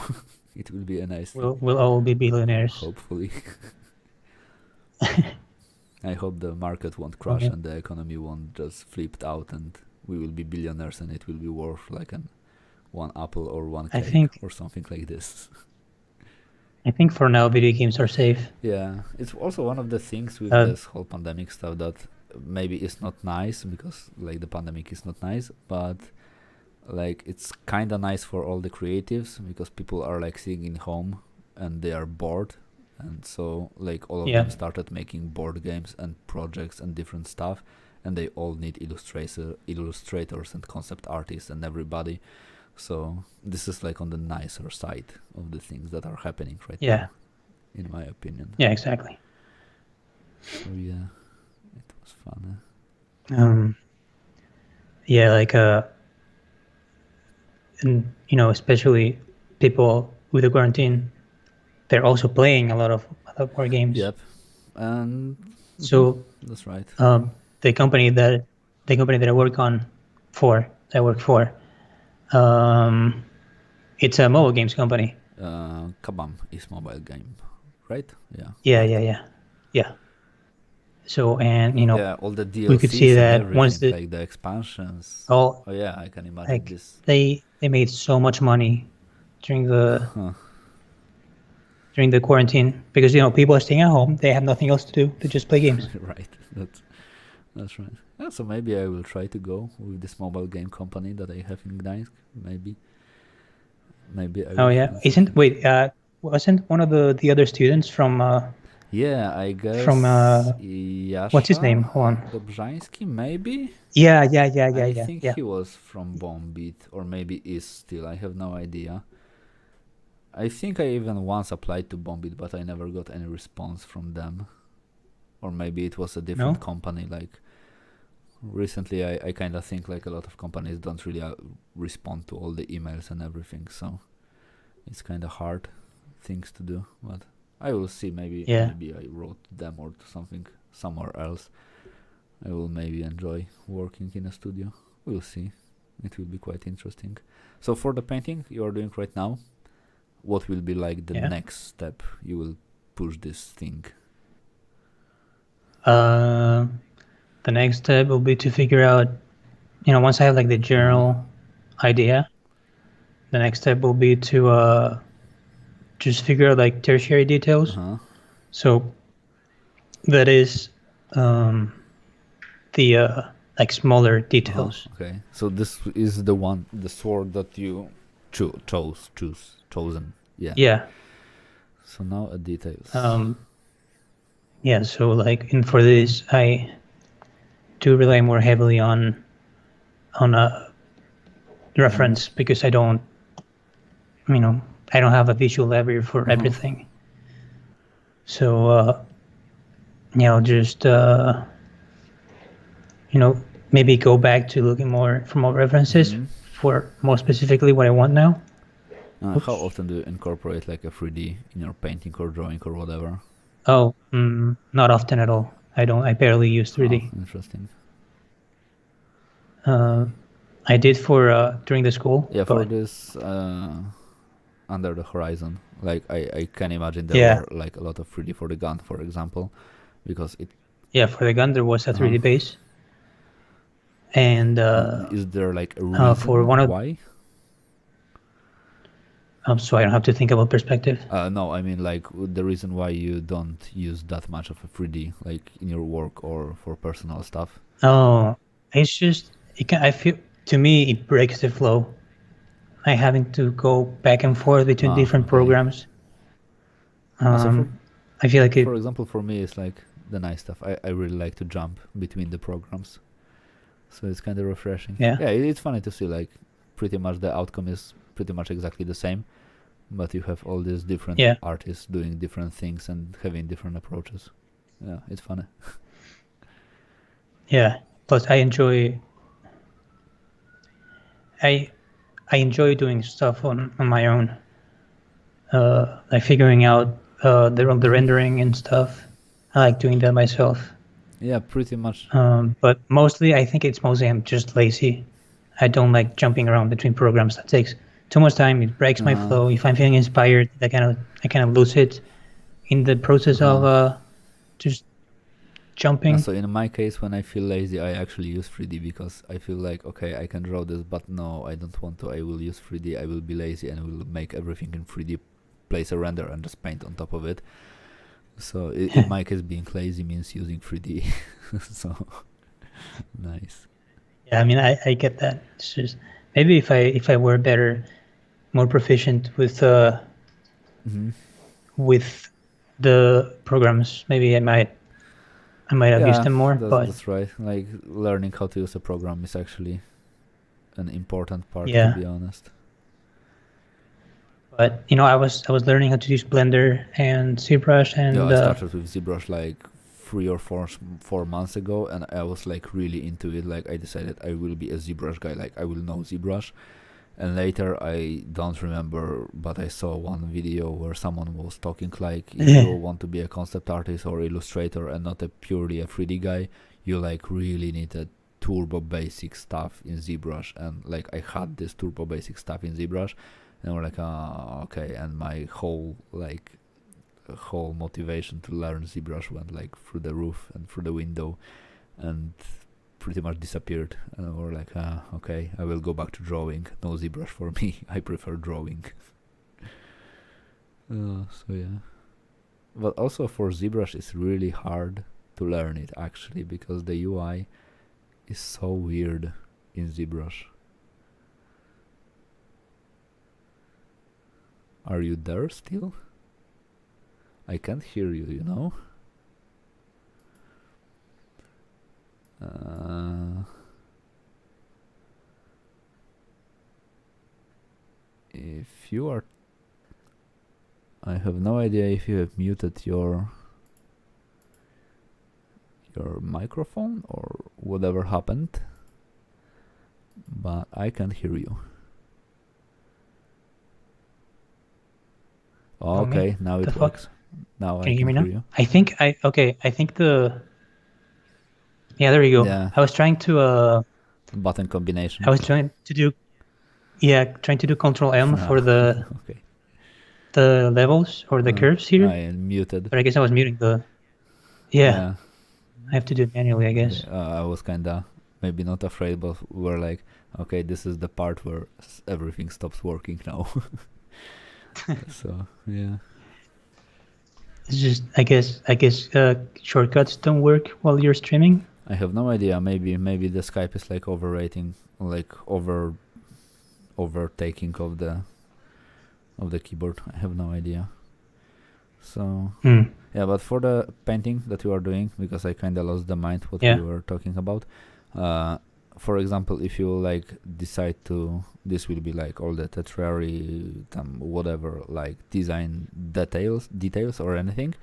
it will be a nice thing. we'll all be billionaires. Hopefully. I hope the market won't crash Okay. and the economy won't just flip out and we will be billionaires and it will be worth like one apple or one I cake think or something like this. I think for now video games are safe. Yeah, it's also one of the things with Uh, this whole pandemic stuff that maybe it's not nice, because like the pandemic is not nice, but like it's kind of nice for all the creatives, because people are like sitting in home and they are bored, and so like all of them yeah, started making board games and projects and different stuff, and they all need illustrators and concept artists and everybody. So this is like on the nicer side of the things that are happening right yeah, now, in my opinion. yeah, exactly. So yeah, it was fun. Um, yeah, like and especially people with the quarantine, they're also playing a lot of more games. Yep, and So that's right. the company that I work for, um, it's a mobile games company. Kabam is mobile game, right? Yeah. Yeah, Right. yeah. So, and Yeah, all the we could see DLCs and that once everything, like the expansions. all Oh yeah, I can imagine like this. they made so much money during the quarantine, because people are staying at home, they have nothing else to do, they just play games. Right. That's right. Yeah, so maybe I will try to go with this mobile game company that I have in Gdańsk. Maybe I will. Oh yeah, wasn't one of the other students from Yeah, I from guess what's his name? Jasza Hold on. Dobrzański, maybe? I think Yeah. he was from Bombit, or maybe is still. I have no idea. I think I even once applied to Bombit, but I never got any response from them. Or maybe it was a different No? company, like recently I kind of think like a lot of companies don't really respond to all the emails and everything, so it's kind of hard things to do. But I will see. Maybe I wrote them or something somewhere else. I will maybe enjoy working in a studio. We'll see. It will be quite interesting. So for the painting you are doing right now, what will be like the next step you will push this thing? The next step will be to figure out, once I have like the general idea, the next step will be to just figure out like tertiary details. So that is the like smaller details. Okay, so this is the sword that you chosen. Yeah. So now details. Yeah, so like, and for this I do rely more heavily on a reference, because I don't have a visual library for everything. So I'll just maybe go back to looking for more references for more specifically what I want now. How often do you incorporate like a 3D in your painting or drawing or whatever? Oh, not often at all. I barely use 3D. Interesting. I did for during the school. Yeah, for this Under the Horizon, like I can imagine there were like a lot of 3D for the gun, for example, because it. Yeah, for the gun there was a 3D base. And is there like a reason for one of why? So I don't have to think about perspective. No, I mean like the reason why you don't use that much of a 3D, like in your work or for personal stuff. Oh, it's just I feel, to me it breaks the flow. I having to go back and forth between different programs. I feel like for example, for me it's like the nice stuff. I really like to jump between the programs, so it's kind of refreshing. Yeah, it's funny to see like pretty much the outcome is pretty much exactly the same, but you have all these different artists doing different things and having different approaches. Yeah, it's funny. Yeah, plus I enjoy doing stuff on my own, like figuring out the rendering and stuff. I like doing that myself. Yeah, pretty much. But mostly I'm just lazy. I don't like jumping around between programs. That takes too much time. It breaks my flow. If I'm feeling inspired, I kind of lose it in the process of just jumping. So in my case, when I feel lazy, I actually use 3D because I feel like, okay, I can draw this, but no, I don't want to. I will use 3D. I will be lazy and will make everything in 3D, place a render and just paint on top of it. So in my case, being lazy means using 3D. So nice. Yeah, I mean, I get that. It's just maybe if I were better, more proficient with the programs, maybe I might have used them more. That's right. Like learning how to use a program is actually an important part, to be honest. But I was learning how to use Blender and ZBrush, and I started with ZBrush like 3 or 4 months ago, and I was like really into it. Like I decided I will be a ZBrush guy. Like I will know ZBrush. And later, I don't remember, but I saw one video where someone was talking like, if you want to be a concept artist or illustrator and not purely a 3D guy, you like really need a turbo basic stuff in ZBrush. And like I had this turbo basic stuff in ZBrush, and we're like, okay. And my whole motivation to learn ZBrush went like through the roof and through the window, and pretty much disappeared. And we're like, okay, I will go back to drawing. No ZBrush for me. I prefer drawing. So yeah. But also for ZBrush, it's really hard to learn it actually, because the UI is so weird in ZBrush. Are you there still? I can't hear you, you know? If you are, I have no idea if you have muted your your microphone or whatever happened, but I can't hear you. Okay, now it works. Now Can I you hear me can now? hear you. I think yeah, there you go. Yeah. I was trying to Button combination. trying to do Control M for the Okay. the levels or the curves here, I muted. but I guess I was muting the. Yeah, I have to do it manually, I guess. Okay. I was kinda maybe not afraid, but we're like, okay, this is the part where everything stops working now. So yeah. It's just I guess shortcuts don't work while you're streaming. I have no idea. Maybe the Skype is like overrating, like overtaking of the keyboard. I have no idea. So yeah, but for the painting that you are doing, because I kind of lost the mind what we were talking about. For example, if you like decide to, this will be like all the tertiary, whatever, like design details or anything.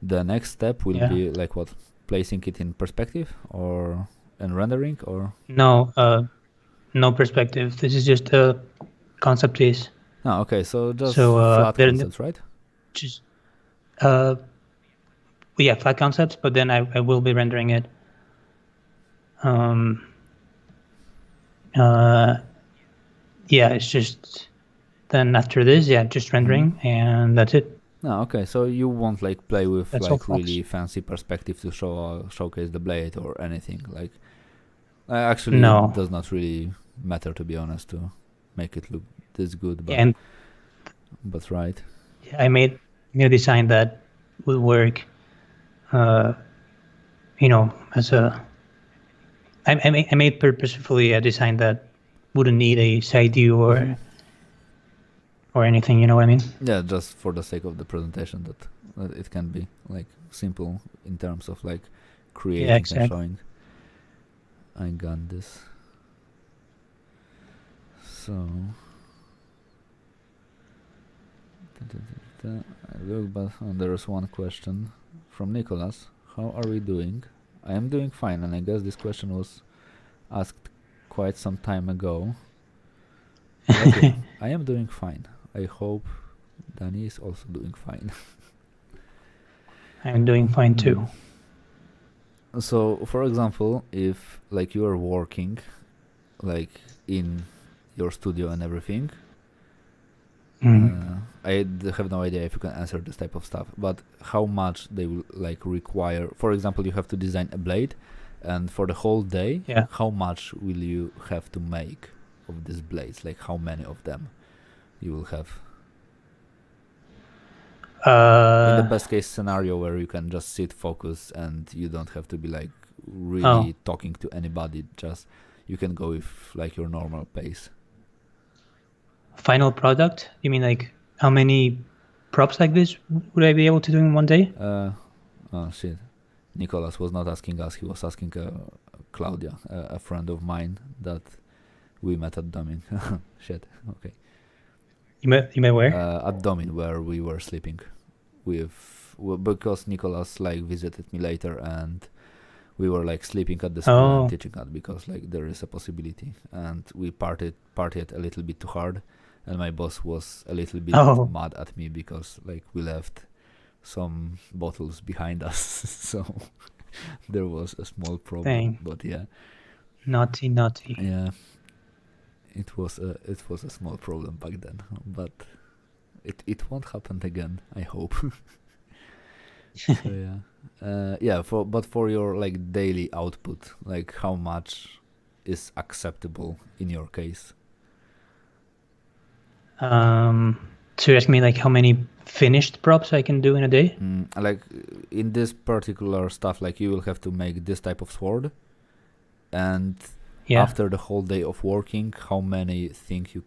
The next step will be like what, placing it in perspective and rendering or no perspective. This is just a concept piece. Oh, okay. So just flat concepts, right? Just flat concepts, but then I will be rendering it. It's just then after this, just rendering, and that's it. Oh, okay. So you won't like play with like really fancy perspective to showcase the blade or anything like. Actually, it does not really matter, to be honest, to make it look this good. But right. Yeah, I made a design that will work. As a. I made purposefully a design that wouldn't need a side view or anything, you know what I mean? Yeah, just for the sake of the presentation, that it can be like simple in terms of like creating and showing. I got this. So I look, but there is one question from Nicholas. How are we doing? I am doing fine, and I guess this question was asked quite some time ago. Yeah, I am doing fine. I hope Dani is also doing fine. I'm doing fine too. So, for example, if like you are working like in your studio and everything, I have no idea if you can answer this type of stuff, but how much they will like require. For example, you have to design a blade, and for the whole day, how much will you have to make of these blades? Like how many of them you will have? In the best case scenario where you can just sit, focus, and you don't have to be like really talking to anybody, just you can go with like your normal pace. Final product? You mean like how many props like this would I be able to do in one day? Oh shit. Nicholas was not asking us, he was asking Claudia, a friend of mine that we met at Domin. Shit, okay. You met where? At Domin, where we were sleeping because Nicholas like visited me later, and we were like sleeping at the school and teaching at, because like there is a possibility, and we partied a little bit too hard, and my boss was a little bit mad at me because like we left some bottles behind us, so there was a small problem. But yeah, naughty. Yeah, it was a small problem back then, but it won't happen again, I hope. So yeah, for your like daily output, like how much is acceptable in your case? So you ask me like how many finished props I can do in a day? Like in this particular stuff, like you will have to make this type of sword, and after the whole day of working, how many things you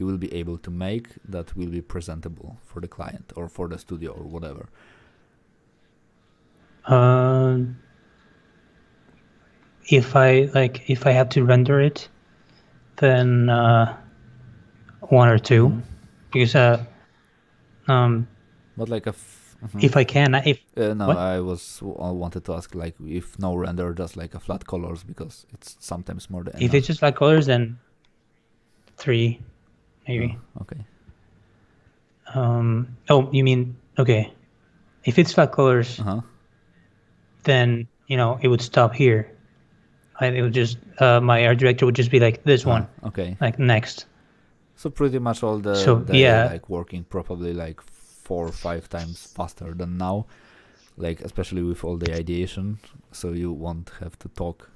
will be able to make that will be presentable for the client or for the studio or whatever? If I have to render it, then one or two, because but like If I can, No, what? I wanted to ask like if no render, just like a flat colors, because it's sometimes more than If enough. it's just flat colors, then 3 maybe. Okay. Oh, you mean okay? If it's flat colors, then it would stop here. It would just my art director would just be like this one, Okay. like next. So pretty much all the So day yeah, like working probably like 4 or 5 times faster than now, like especially with all the ideation, so you won't have to talk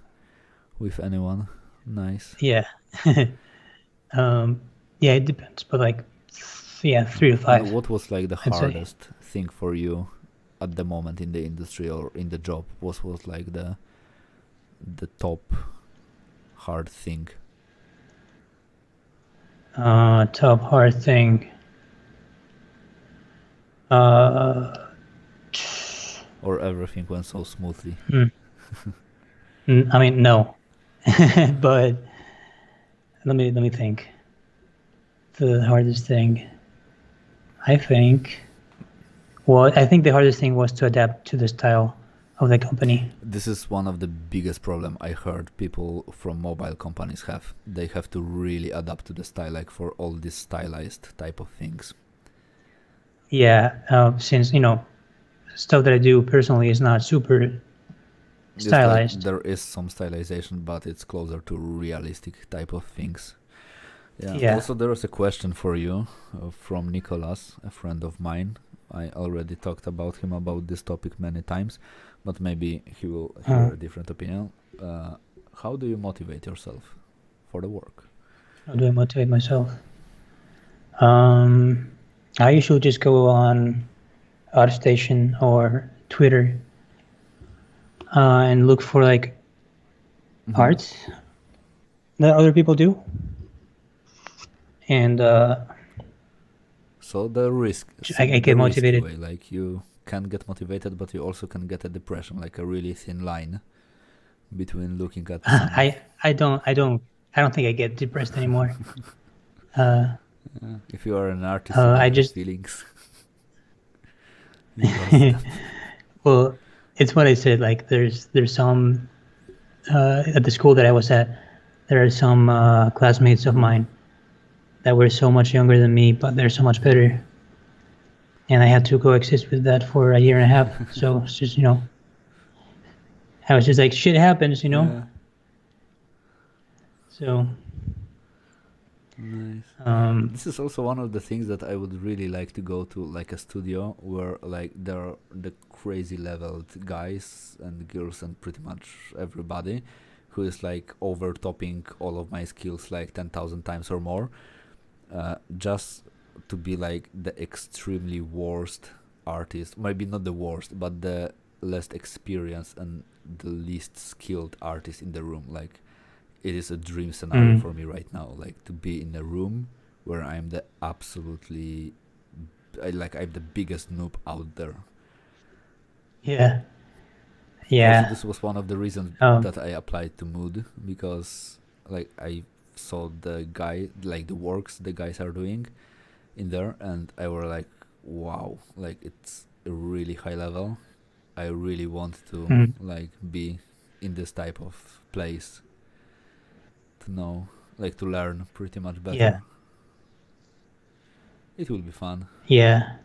with anyone. Nice. yeah, yeah. It depends, but like 3 to 5. And what was like the I'd say. hardest thing for you at the moment in the industry or in the job? What was like the top hard thing? Top hard thing. Or everything went so smoothly? I mean, no, but let me think. The hardest thing, I think. Well, I think the hardest thing was to adapt to the style of the company. This is one of the biggest problem I heard people from mobile companies have. They have to really adapt to the style, like for all these stylized type of things. Yeah, since stuff that I do personally is not super stylized. Like there is some stylization, but it's closer to realistic type of things. Yeah. Also, there is a question for you from Nicholas, a friend of mine. I already talked about him about this topic many times, but maybe he will hear a different opinion. How do you motivate yourself for the work? How do I motivate myself? I usually just go on AutoStation or Twitter and look for like arts that other people do. And so the risk, I get motivated. Way, like you can get motivated, but you also can get a depression, like a really thin line between looking at. I don't think I get depressed anymore. If you are an artist, I just feelings. Well, it's what I said. Like there's some at the school that I was at, there are some classmates of mine that were so much younger than me, but they're so much better. And I had to coexist with that for a year and a half. So it's just, I was just like, shit happens, Yeah. So. Nice. This is also one of the things that I would really like to go to, like a studio where like there are the crazy leveled guys and girls and pretty much everybody who is like overtopping all of my skills like 10,000 times or more. Just to be like the extremely worst artist, maybe not the worst, but the less experienced and the least skilled artist in the room. Like it is a dream scenario for me right now, like to be in a room where I'm the absolutely I'm the biggest noob out there. Yeah. Also, this was one of the reasons that I applied to Mood, because like I saw the guy, like the works the guys are doing in there, and I were like, wow, like it's a really high level. I really want to like be in this type of place to know, like to learn pretty much better. Yeah. It will be fun. Yeah,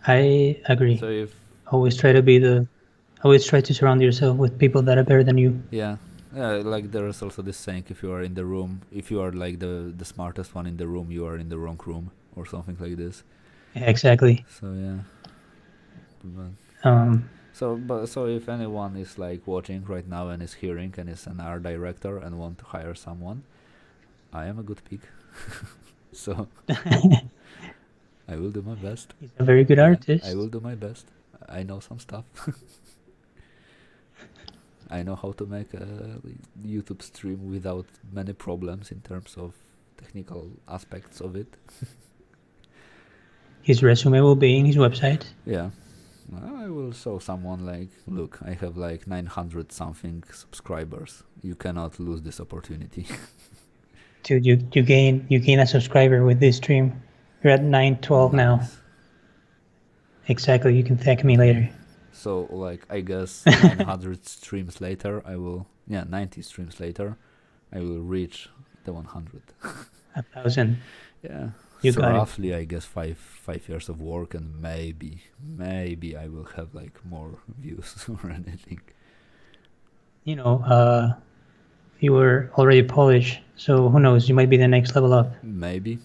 I agree. So if always try to surround yourself with people that are better than you. Yeah, like there is also this saying, if you are in the room, if you are like the smartest one in the room, you are in the wrong room, or something like this. Yeah, exactly. So yeah. So if anyone is like watching right now and is hearing and is an art director and want to hire someone, I am a good pick. So I will do my best. He's a very good artist. I will do my best. I know some stuff. I know how to make a YouTube stream without many problems in terms of technical aspects of it. His resume will be in his website. Yeah. I will show someone like, look, I have like 900 something subscribers. You cannot lose this opportunity. Dude, you gain a subscriber with this stream. You're at 912 now. Exactly. You can thank me later. So like I guess 900 streams later, 90 streams later, I will reach the 100. 1,000. Yeah. You So got it. roughly, I guess 5 years of work, and maybe I will have like more views or anything. You know, you were already Polish, so who knows? You might be the next level up. Maybe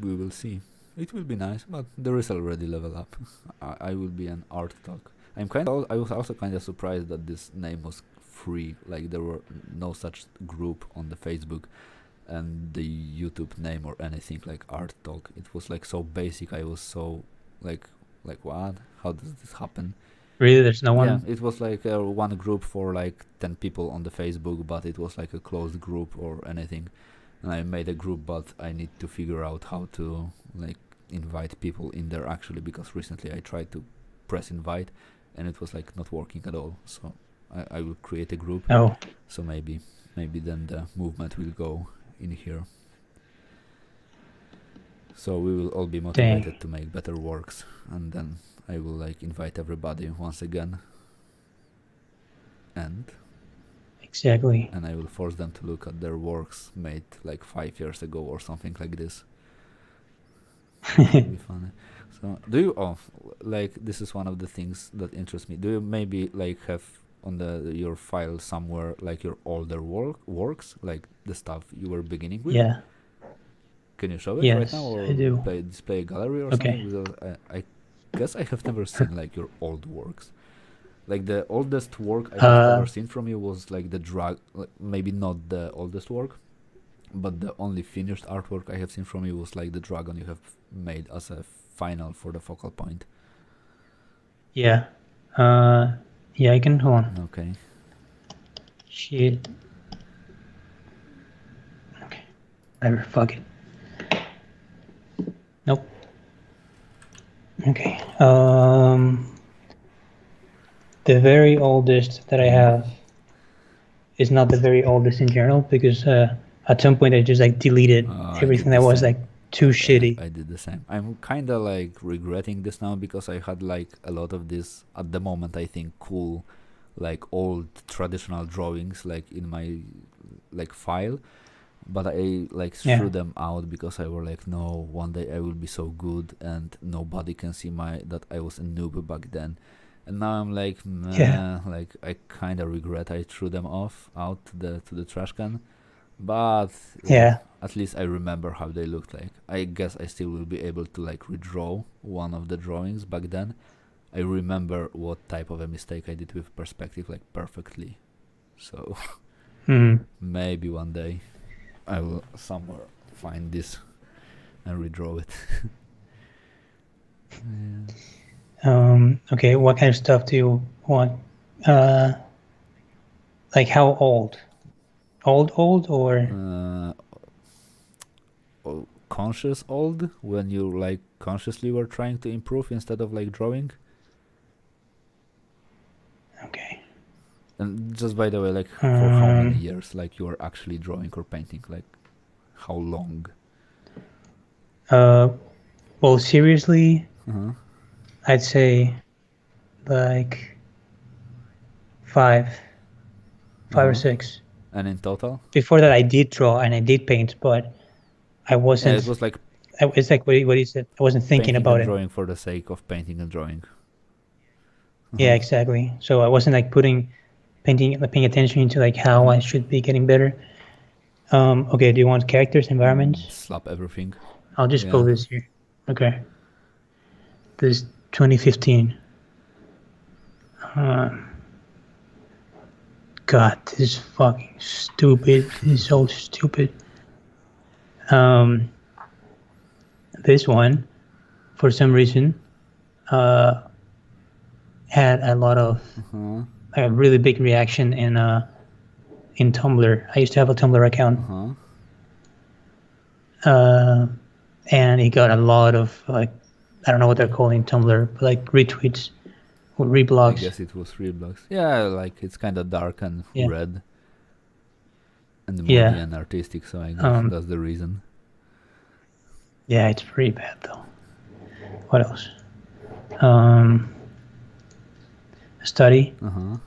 we will see. It will be nice, but there is already level up. I will be an art talk. I was also kind of surprised that this name was free. Like there were no such group on the Facebook and the YouTube name or anything like art talk. It was like so basic. I was so like what? How does this happen? Really, there's no Yeah, one. it was like one group for like 10 people on the Facebook, but it was like a closed group or anything. And I made a group, but I need to figure out how to like invite people in there actually, because recently I tried to press invite and it was like not working at all. So I will create a group. Oh, So maybe then the movement will go in here. So we will all be motivated to make better works, and then I will like invite everybody once again. And exactly. I will force them to look at their works made like 5 years ago or something like this. It will be funny. So do you like this is one of the things that interests me. Do you maybe like have on your file somewhere like your older works, like the stuff you were beginning with? Yeah. Can you show it right now, Yes, or I do. display a gallery or Okay. something? Because I guess I have never seen like your old works. Like the oldest work I have ever seen from you was like the like, maybe not the oldest work, but the only finished artwork I have seen from you was like the dragon you have made as a final for the focal point. Yeah. Yeah, I can hold on. Okay. Shit. Okay. Whatever, fuck it. Nope. Okay. The very oldest that I have is not the very oldest in general, because at some point I just like deleted everything that was like too shitty. I did the same. I'm kind of like regretting this now, because I had like a lot of this at the moment, I think, cool like old traditional drawings like in my like file, but I like threw them out because I were like, no, one day I will be so good and nobody can see that I was a noob back then. And now I'm like, like I kind of regret I threw them out to the trash can. But at least I remember how they looked like. I guess I still will be able to like redraw one of the drawings back then. I remember what type of a mistake I did with perspective like perfectly. So maybe one day I will somewhere find this and redraw it. Okay, what kind of stuff do you want? Like how old? Old or conscious old, when you like consciously were trying to improve instead of like drawing? Okay. And just by the way, like for how many years like you are actually drawing or painting? Like how long? Well, seriously, I'd say like five or six. And in total? Before that, I did draw and I did paint, but I wasn't. It was like it's like what you said. I wasn't thinking about it. Drawing for the sake of painting and drawing. Yeah, exactly. So I wasn't like paying attention to like how I should be getting better. Okay, do you want characters, environments? Slap everything. I'll just pull this here. Okay. This is 2015. God, this is fucking stupid. This is so stupid. This one, for some reason, had a lot of a really big reaction in Tumblr. I used to have a Tumblr account, and it got a lot of like, I don't know what they're calling Tumblr, but like retweets or reblogs. I guess it was reblogs. Yeah, like it's kind of dark and red and moody and artistic, so I guess that's the reason. Yeah, it's pretty bad though. What else? um, study, Uh-huh.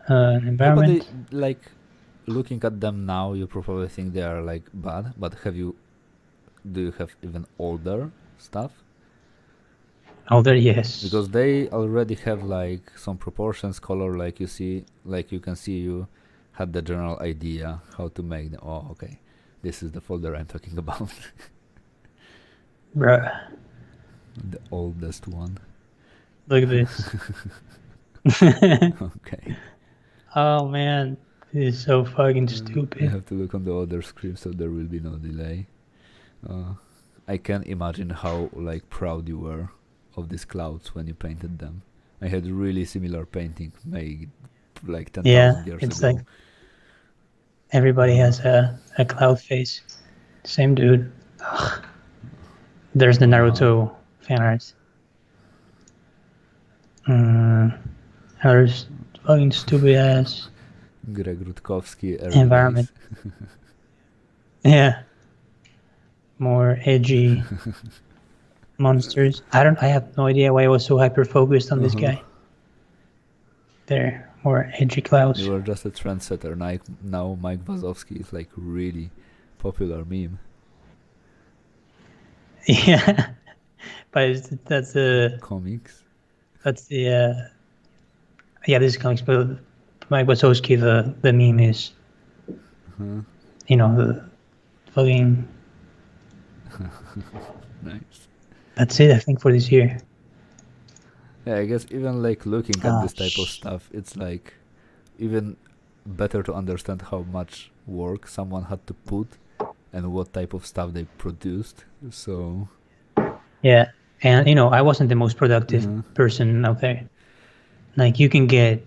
an Probably, environment. like, looking at them now, you probably think they are like bad, but do you have even older stuff? Older, yes. Because they already have like some proportions, color, like you can see you had the general idea how to make them. Oh, okay. This is the folder I'm talking about. Bruh, The oldest one. look at this. Okay. Oh man, this is so fucking I stupid. have to look on the other screen so there will be no delay. I can imagine how like proud you were of these clouds when you painted them. I had really similar painting made like Yeah, 10,000 years it's like ago. everybody Uh-huh. has a cloud face. Same dude. Ugh. There's the Uh-huh. Naruto fan art. There's fucking stupid ass Greg Rutkowski early environment. days. Yeah, more edgy monsters. I have no idea why I was so hyper focused on this Uh-huh. guy. There, more edgy clouds. You were just a trendsetter. Now Mike Wazowski is like really popular meme. Yeah, but that's Comics. the yeah, this is comics, but Mike Wazowski, the meme is, Uh-huh. the fucking. Nice. That's it, I think, for this year. Yeah, I guess even like looking at this type of Shh. stuff, it's like even better to understand how much work someone had to put and what type of stuff they produced. So Yeah, and I wasn't the most productive person out there. Like you can get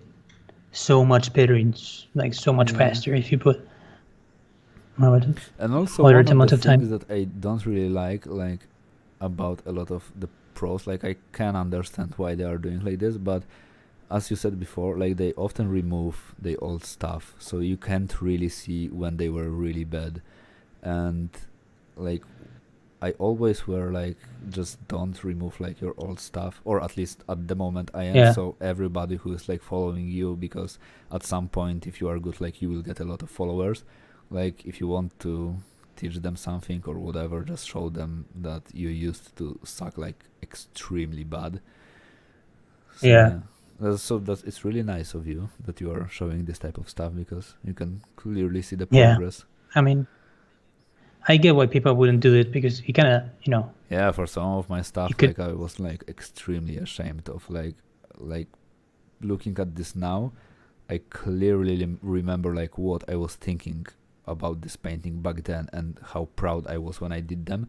so much better and like so much yeah. faster if you put And also moderate one of the amount of things time. that I don't really like about a lot of the pros, like I can understand why they are doing like this, but as you said before, like they often remove the old stuff, so you can't really see when they were really bad. And like I always were like, just don't remove like your old stuff, or at least at the moment I am. Yeah, So everybody who is like following you, because at some point, if you are good, like you will get a lot of followers. Like if you want to teach them something or whatever, just show them that you used to suck like extremely bad. So yeah, yeah. So it's really nice of you that you are showing this type of stuff because you can clearly see the yeah. progress. I mean, I get why people wouldn't do it because you kind of, Yeah, for some of my you stuff, could. like I was like extremely ashamed of like looking at this now. I clearly remember like what I was thinking about this painting back then and how proud I was when I did them.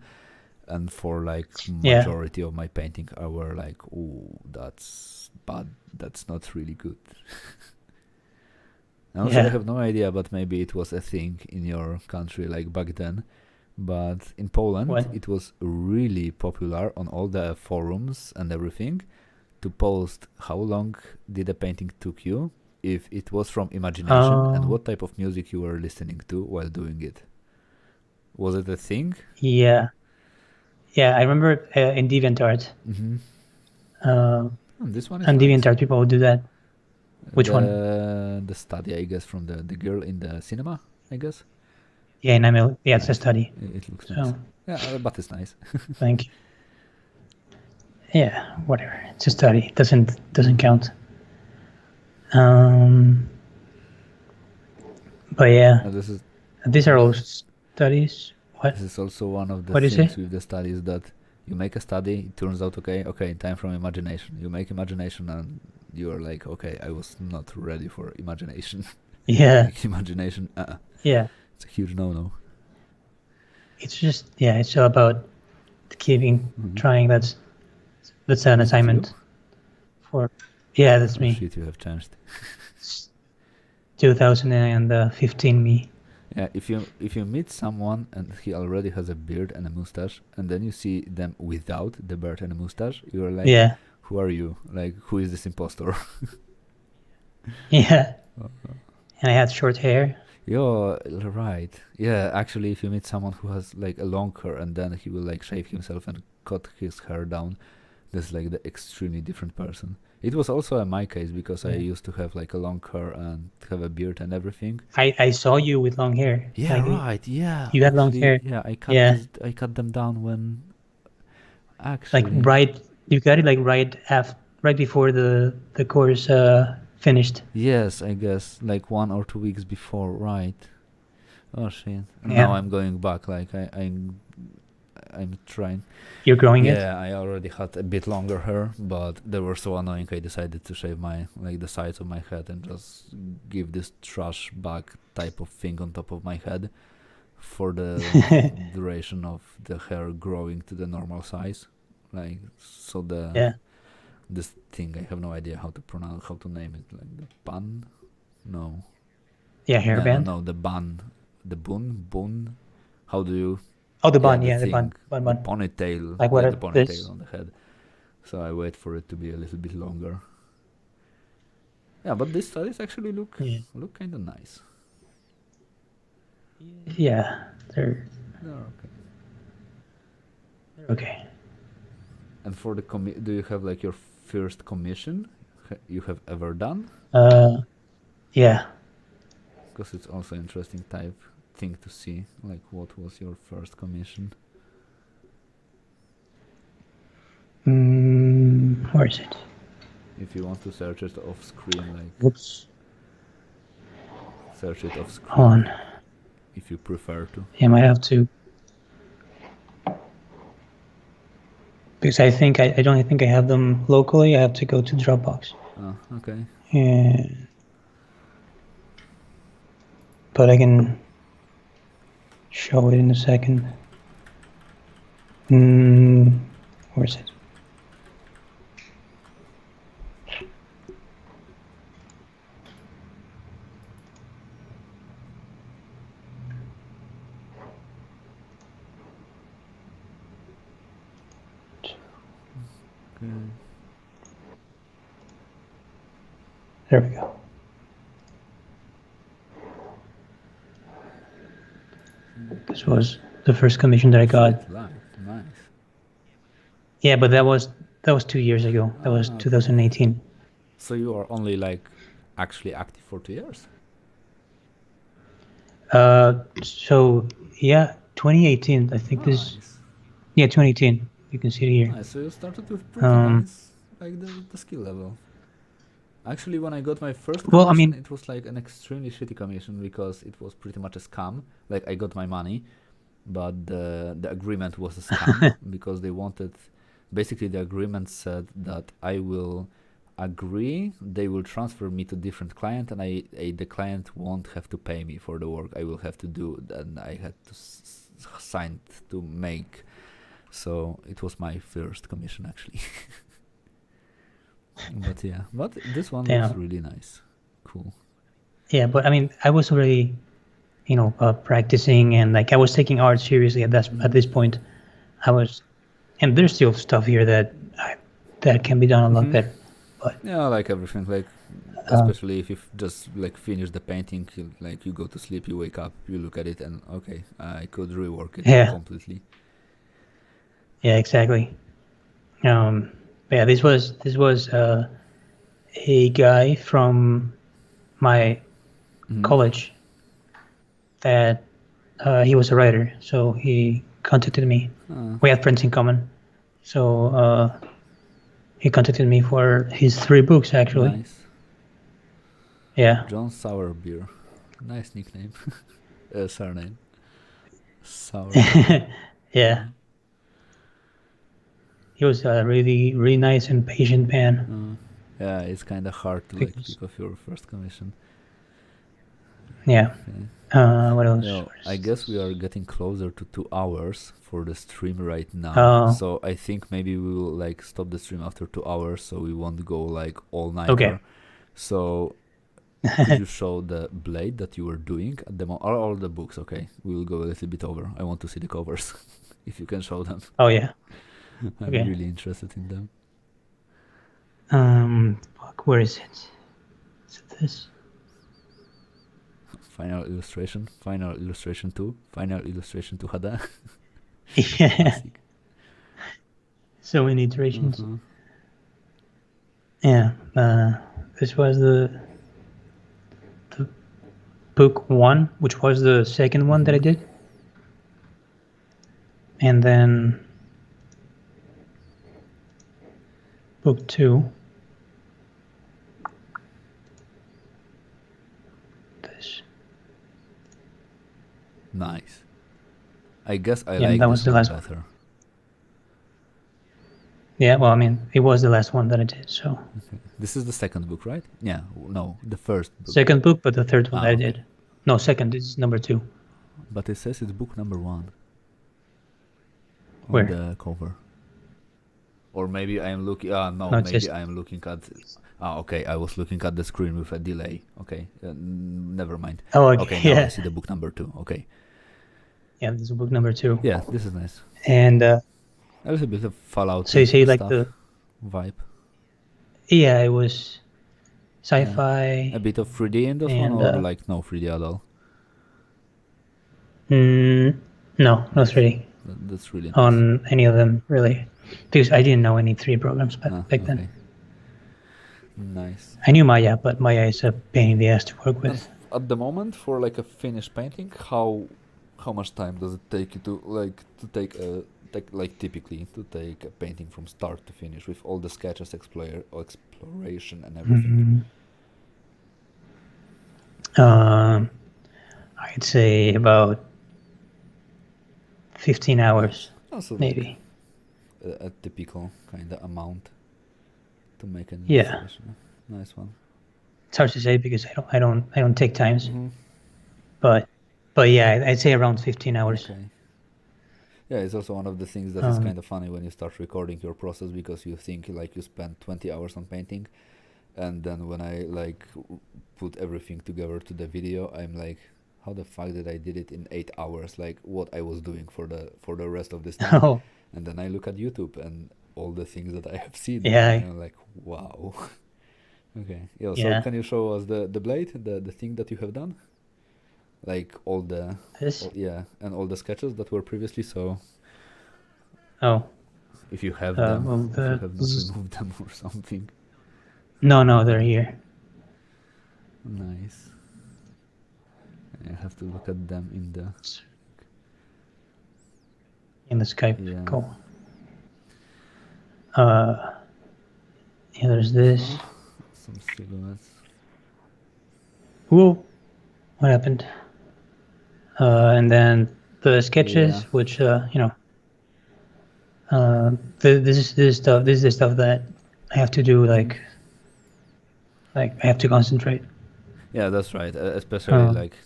And for like Yeah, majority of my painting, I were like, "Oh, that's bad. That's not really good." And also, I yeah. have no idea, but maybe it was a thing in your country like back then. But in Poland, What? it was really popular on all the forums and everything to post how long did a painting took you, if it was from imagination, and Um, what type of music you were listening to while doing it. Was it a thing? yeah, yeah. I remember in DeviantArt. Mm-hmm. Uh, This one is on nice. DeviantArt, people would do that. Which one? The study, I guess, from the girl in the cinema, I guess. Yeah, in ML. Yeah, it's a Nice. study. It looks nice. So, Yeah, but it's nice. thank you. Yeah, whatever. It's a study. Doesn't count. Um, but yeah, This is these are all studies. What? this is also one of the What do you things say? with the studies, that you make a study, it turns out okay, time from imagination. You make imagination, and you're like, okay, I was not ready for imagination. Yeah, Like imagination, yeah. it's a huge no-no. It's just it's all about keeping trying. That's an Is it you? assignment for. Yeah, that's Oh me. shit, you have changed. 2015 me. Yeah, if you meet someone and he already has a beard and a mustache, and then you see them without the beard and a mustache, you're like, Yeah, who are you? Like, who is this impostor? yeah. And I had short hair. You're right. Yeah, actually, if you meet someone who has like a long hair and then he will like shave himself and cut his hair down, That's like the extremely different person. It was also in my case because I Yeah. used to have like a long hair and have a beard and everything. I saw you with long hair. Yeah, Like right. Yeah, you had long actually, hair. yeah. Yeah. I cut them down when Like actually. you got it like right before the course finished. Yes, I guess like 1 or 2 weeks before, right? Oh shit! And now Yeah. I'm going back. Like I'm trying. You're growing it? Yeah, I already had a bit longer hair, but they were so annoying. I decided to shave my like the sides of my head and just give this trash bag type of thing on top of my head for the duration of the hair growing to the normal size. Like so Yeah. this thing I have no idea how to pronounce, how to name it. Like the bun? No. Yeah, Yeah, no, hairband. no, the bun, the bun. How do you? Oh, the Yeah, bun. the Yeah, the thing, bun. Bun, the bun. ponytail, Like yeah, the what? ponytail This. on the head. So I wait for it to be a little bit longer. Yeah, but these studies actually Yeah. look kind of nice. Yeah. They're Okay. okay. And for the do you have like your first commission you have ever done? Yeah. Because it's also interesting type thing to see. Like, what was your first commission? Where is it? If you want to search it off screen, like Whoops. search it off screen. Hold on. If you prefer to. Yeah, I might have to. Because I don't think I have them locally. I have to go to Dropbox. Oh, okay. Yeah. But I can show it in a second. Where is it? Okay. There we go. This was the first commission that I got. Shit, live. Nice. Yeah, but that was 2 years ago. That was okay. 2018. So you are only like actually active for 2 years? So yeah, 2018. I think Nice. this. Yeah, 2018. You can see it here. Nice. So you started with pretty nice, like the skill level. Actually, when I got my first commission, Well, I mean, it was like an extremely shitty commission because it was pretty much a scam. Like, I got my money, but the agreement was a scam because they wanted, basically the agreement said that I will agree, they will transfer me to different client, and the client won't have to pay me for the work I will have to do, and I had to sign to make. So it was my first commission actually. But yeah, but this one looks really nice. Cool. Yeah, but I mean, I was already, practicing, and like I was taking art seriously at this point. I was, and there's still stuff here that can be done a lot better. But yeah, like everything, like especially if you just like finish the painting, like you go to sleep, you wake up, you look at it, and okay, I could rework it completely. Yeah, exactly. Yeah, this was a guy from my college that he was a writer, so he contacted me. We had friends in common, so he contacted me for his 3 books actually. Nice. Yeah. John Sourbeer, nice nickname. Surname. Sour. Yeah. He was a really nice and patient man. Yeah, it's kind of hard to like pick off your first commission. Yeah. What else? I guess we are getting closer to 2 hours for the stream right now. So I think maybe we will like stop the stream after 2 hours, so we won't go like all night. Okay. So could you show the blade that you were doing at the moment? All the books, okay? We will go a little bit over. I want to see the covers. If you can show them. Oh yeah. I'm really interested in them. Fuck, where is it? Is it this? Final illustration 2, final illustration 2 Hada. Yeah. so many iterations. Mhm. Yeah, this was the book 1, which was the second one that I did, and then book 2. This. Nice. I guess I Yeah, like that this was the one last one. better. Yeah, well, I mean, it was the last one that I did, so. Okay. This is the second book, right? Yeah. No, the first book. Second book, but the third one that I okay. did. No, second is number 2. But it says it's book number 1 on Where? the cover. Or maybe I am looking. No, No, maybe just... I am looking at. Okay, I was looking at the screen with a delay. Okay, never mind. Oh, Okay, now I yeah. see the book number 2. Okay. Yeah, this is book number 2. Yeah, this is nice. And a little bit of Fallout so you say like stuff the vibe. Yeah, it was sci-fi. A bit of 3D in this one, and or like no 3D at all. No, not 3D That's really nice. on any of them really, because I didn't know any 3D programs back then. Nice. I knew Maya, but Maya is a pain in the ass to work with. At the moment, for like a finished painting, how much time does it take you to typically to take a painting from start to finish with all the sketches, exploration, and everything? I'd say about 15 hours, Also, maybe. Like a typical kind of amount to make an illustration. Nice one. It's hard to say because I don't take times, but yeah, I'd say around 15 hours. Okay. Yeah, it's also one of the things that is kind of funny when you start recording your process, because you think like you spend 20 hours on painting, and then when I like put everything together to the video, I'm like, how the fuck did I did it in 8 hours? Like what I was doing for the rest of this time. Oh. And then I look at YouTube and all the things that I have seen. Yeah. And I'm like, wow. Okay. Yeah. So can you show us the blade, the thing that you have done? Like all the and all the sketches that were previously. So if you have them, well, if you have not removed them or something. No, they're here. Nice. I have to look at them in the Skype. Yeah. Cool. Yeah, there's this. Some silhouettes. Whoa, what happened? And then the sketches, which this is the stuff that I have to do. Like I have to concentrate. Yeah, that's right. Especially like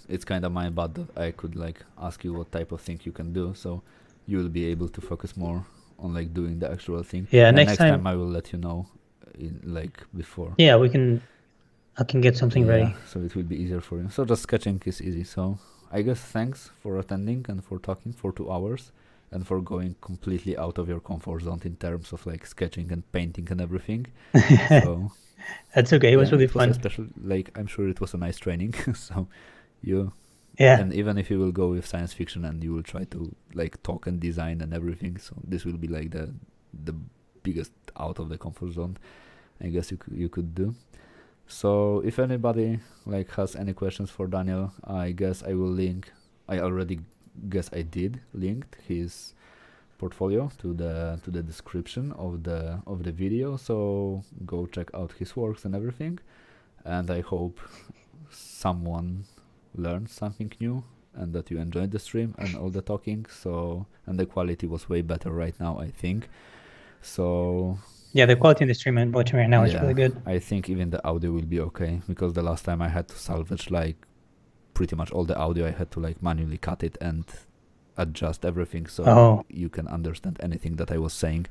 it's kind of my bad that I could like ask you what type of thing you can do, so you will be able to focus more on like doing the actual thing. Yeah, and next time I will let you know in like before. Yeah, I can get something ready. So it will be easier for you. So just sketching is easy. So I guess thanks for attending and for talking for 2 hours and for going completely out of your comfort zone in terms of like sketching and painting and everything. So that's okay. It was really fun. Especially like I'm sure it was a nice training. So you and even if you will go with science fiction and you will try to like talk and design and everything, so this will be like the biggest out of the comfort zone I guess you could do. So if anybody like has any questions for Daniel, I guess I will link. I already guess I did linked his portfolio to the description of the video. So go check out his works and everything. And I hope someone learned something new and that you enjoyed the stream and all the talking. So and the quality was way better right now, I think. So yeah, the quality in the stream and watching right now is really good. I think even the audio will be okay, because the last time I had to salvage like pretty much all the audio. I had to like manually cut it and adjust everything so you can understand anything that I was saying.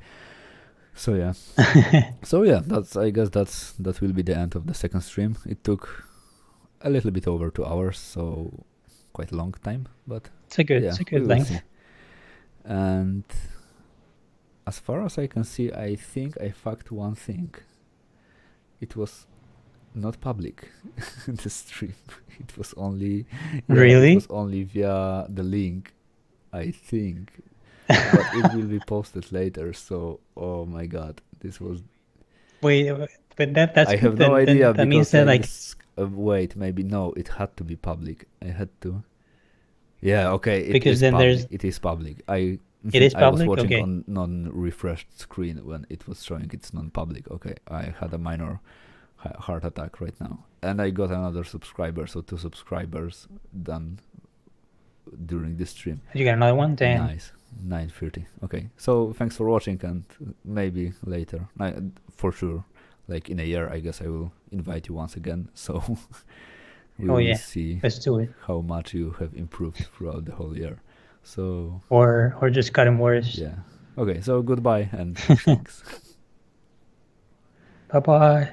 So yeah. I guess that will be the end of the second stream. It took a little bit over 2 hours, so quite a long time, but it's a good length. And as far as I can see, I think I fucked one thing. It was not public, the stream. It was only... Really? It was only via the link, I think. but it will be posted later. So, oh my god, this was. Wait, but that's I have good. no idea That means because that I like wait, maybe no, it had to be public. I had to. Yeah, okay, it because is then public. there's It is public. I it is I was public. watching Okay, on non-refreshed screen when it was showing it's non-public. Okay, I had a minor heart attack right now, and I got another subscriber, so 2 subscribers done during this stream. you got another one. Then Nice, 9:30. Okay, so thanks for watching, and maybe later, for sure, like in a year, I guess I will invite you once again. So we will see let's do it. how much you have improved throughout the whole year. So Or just gotten worse. yeah. Okay, so goodbye and thanks. Bye bye.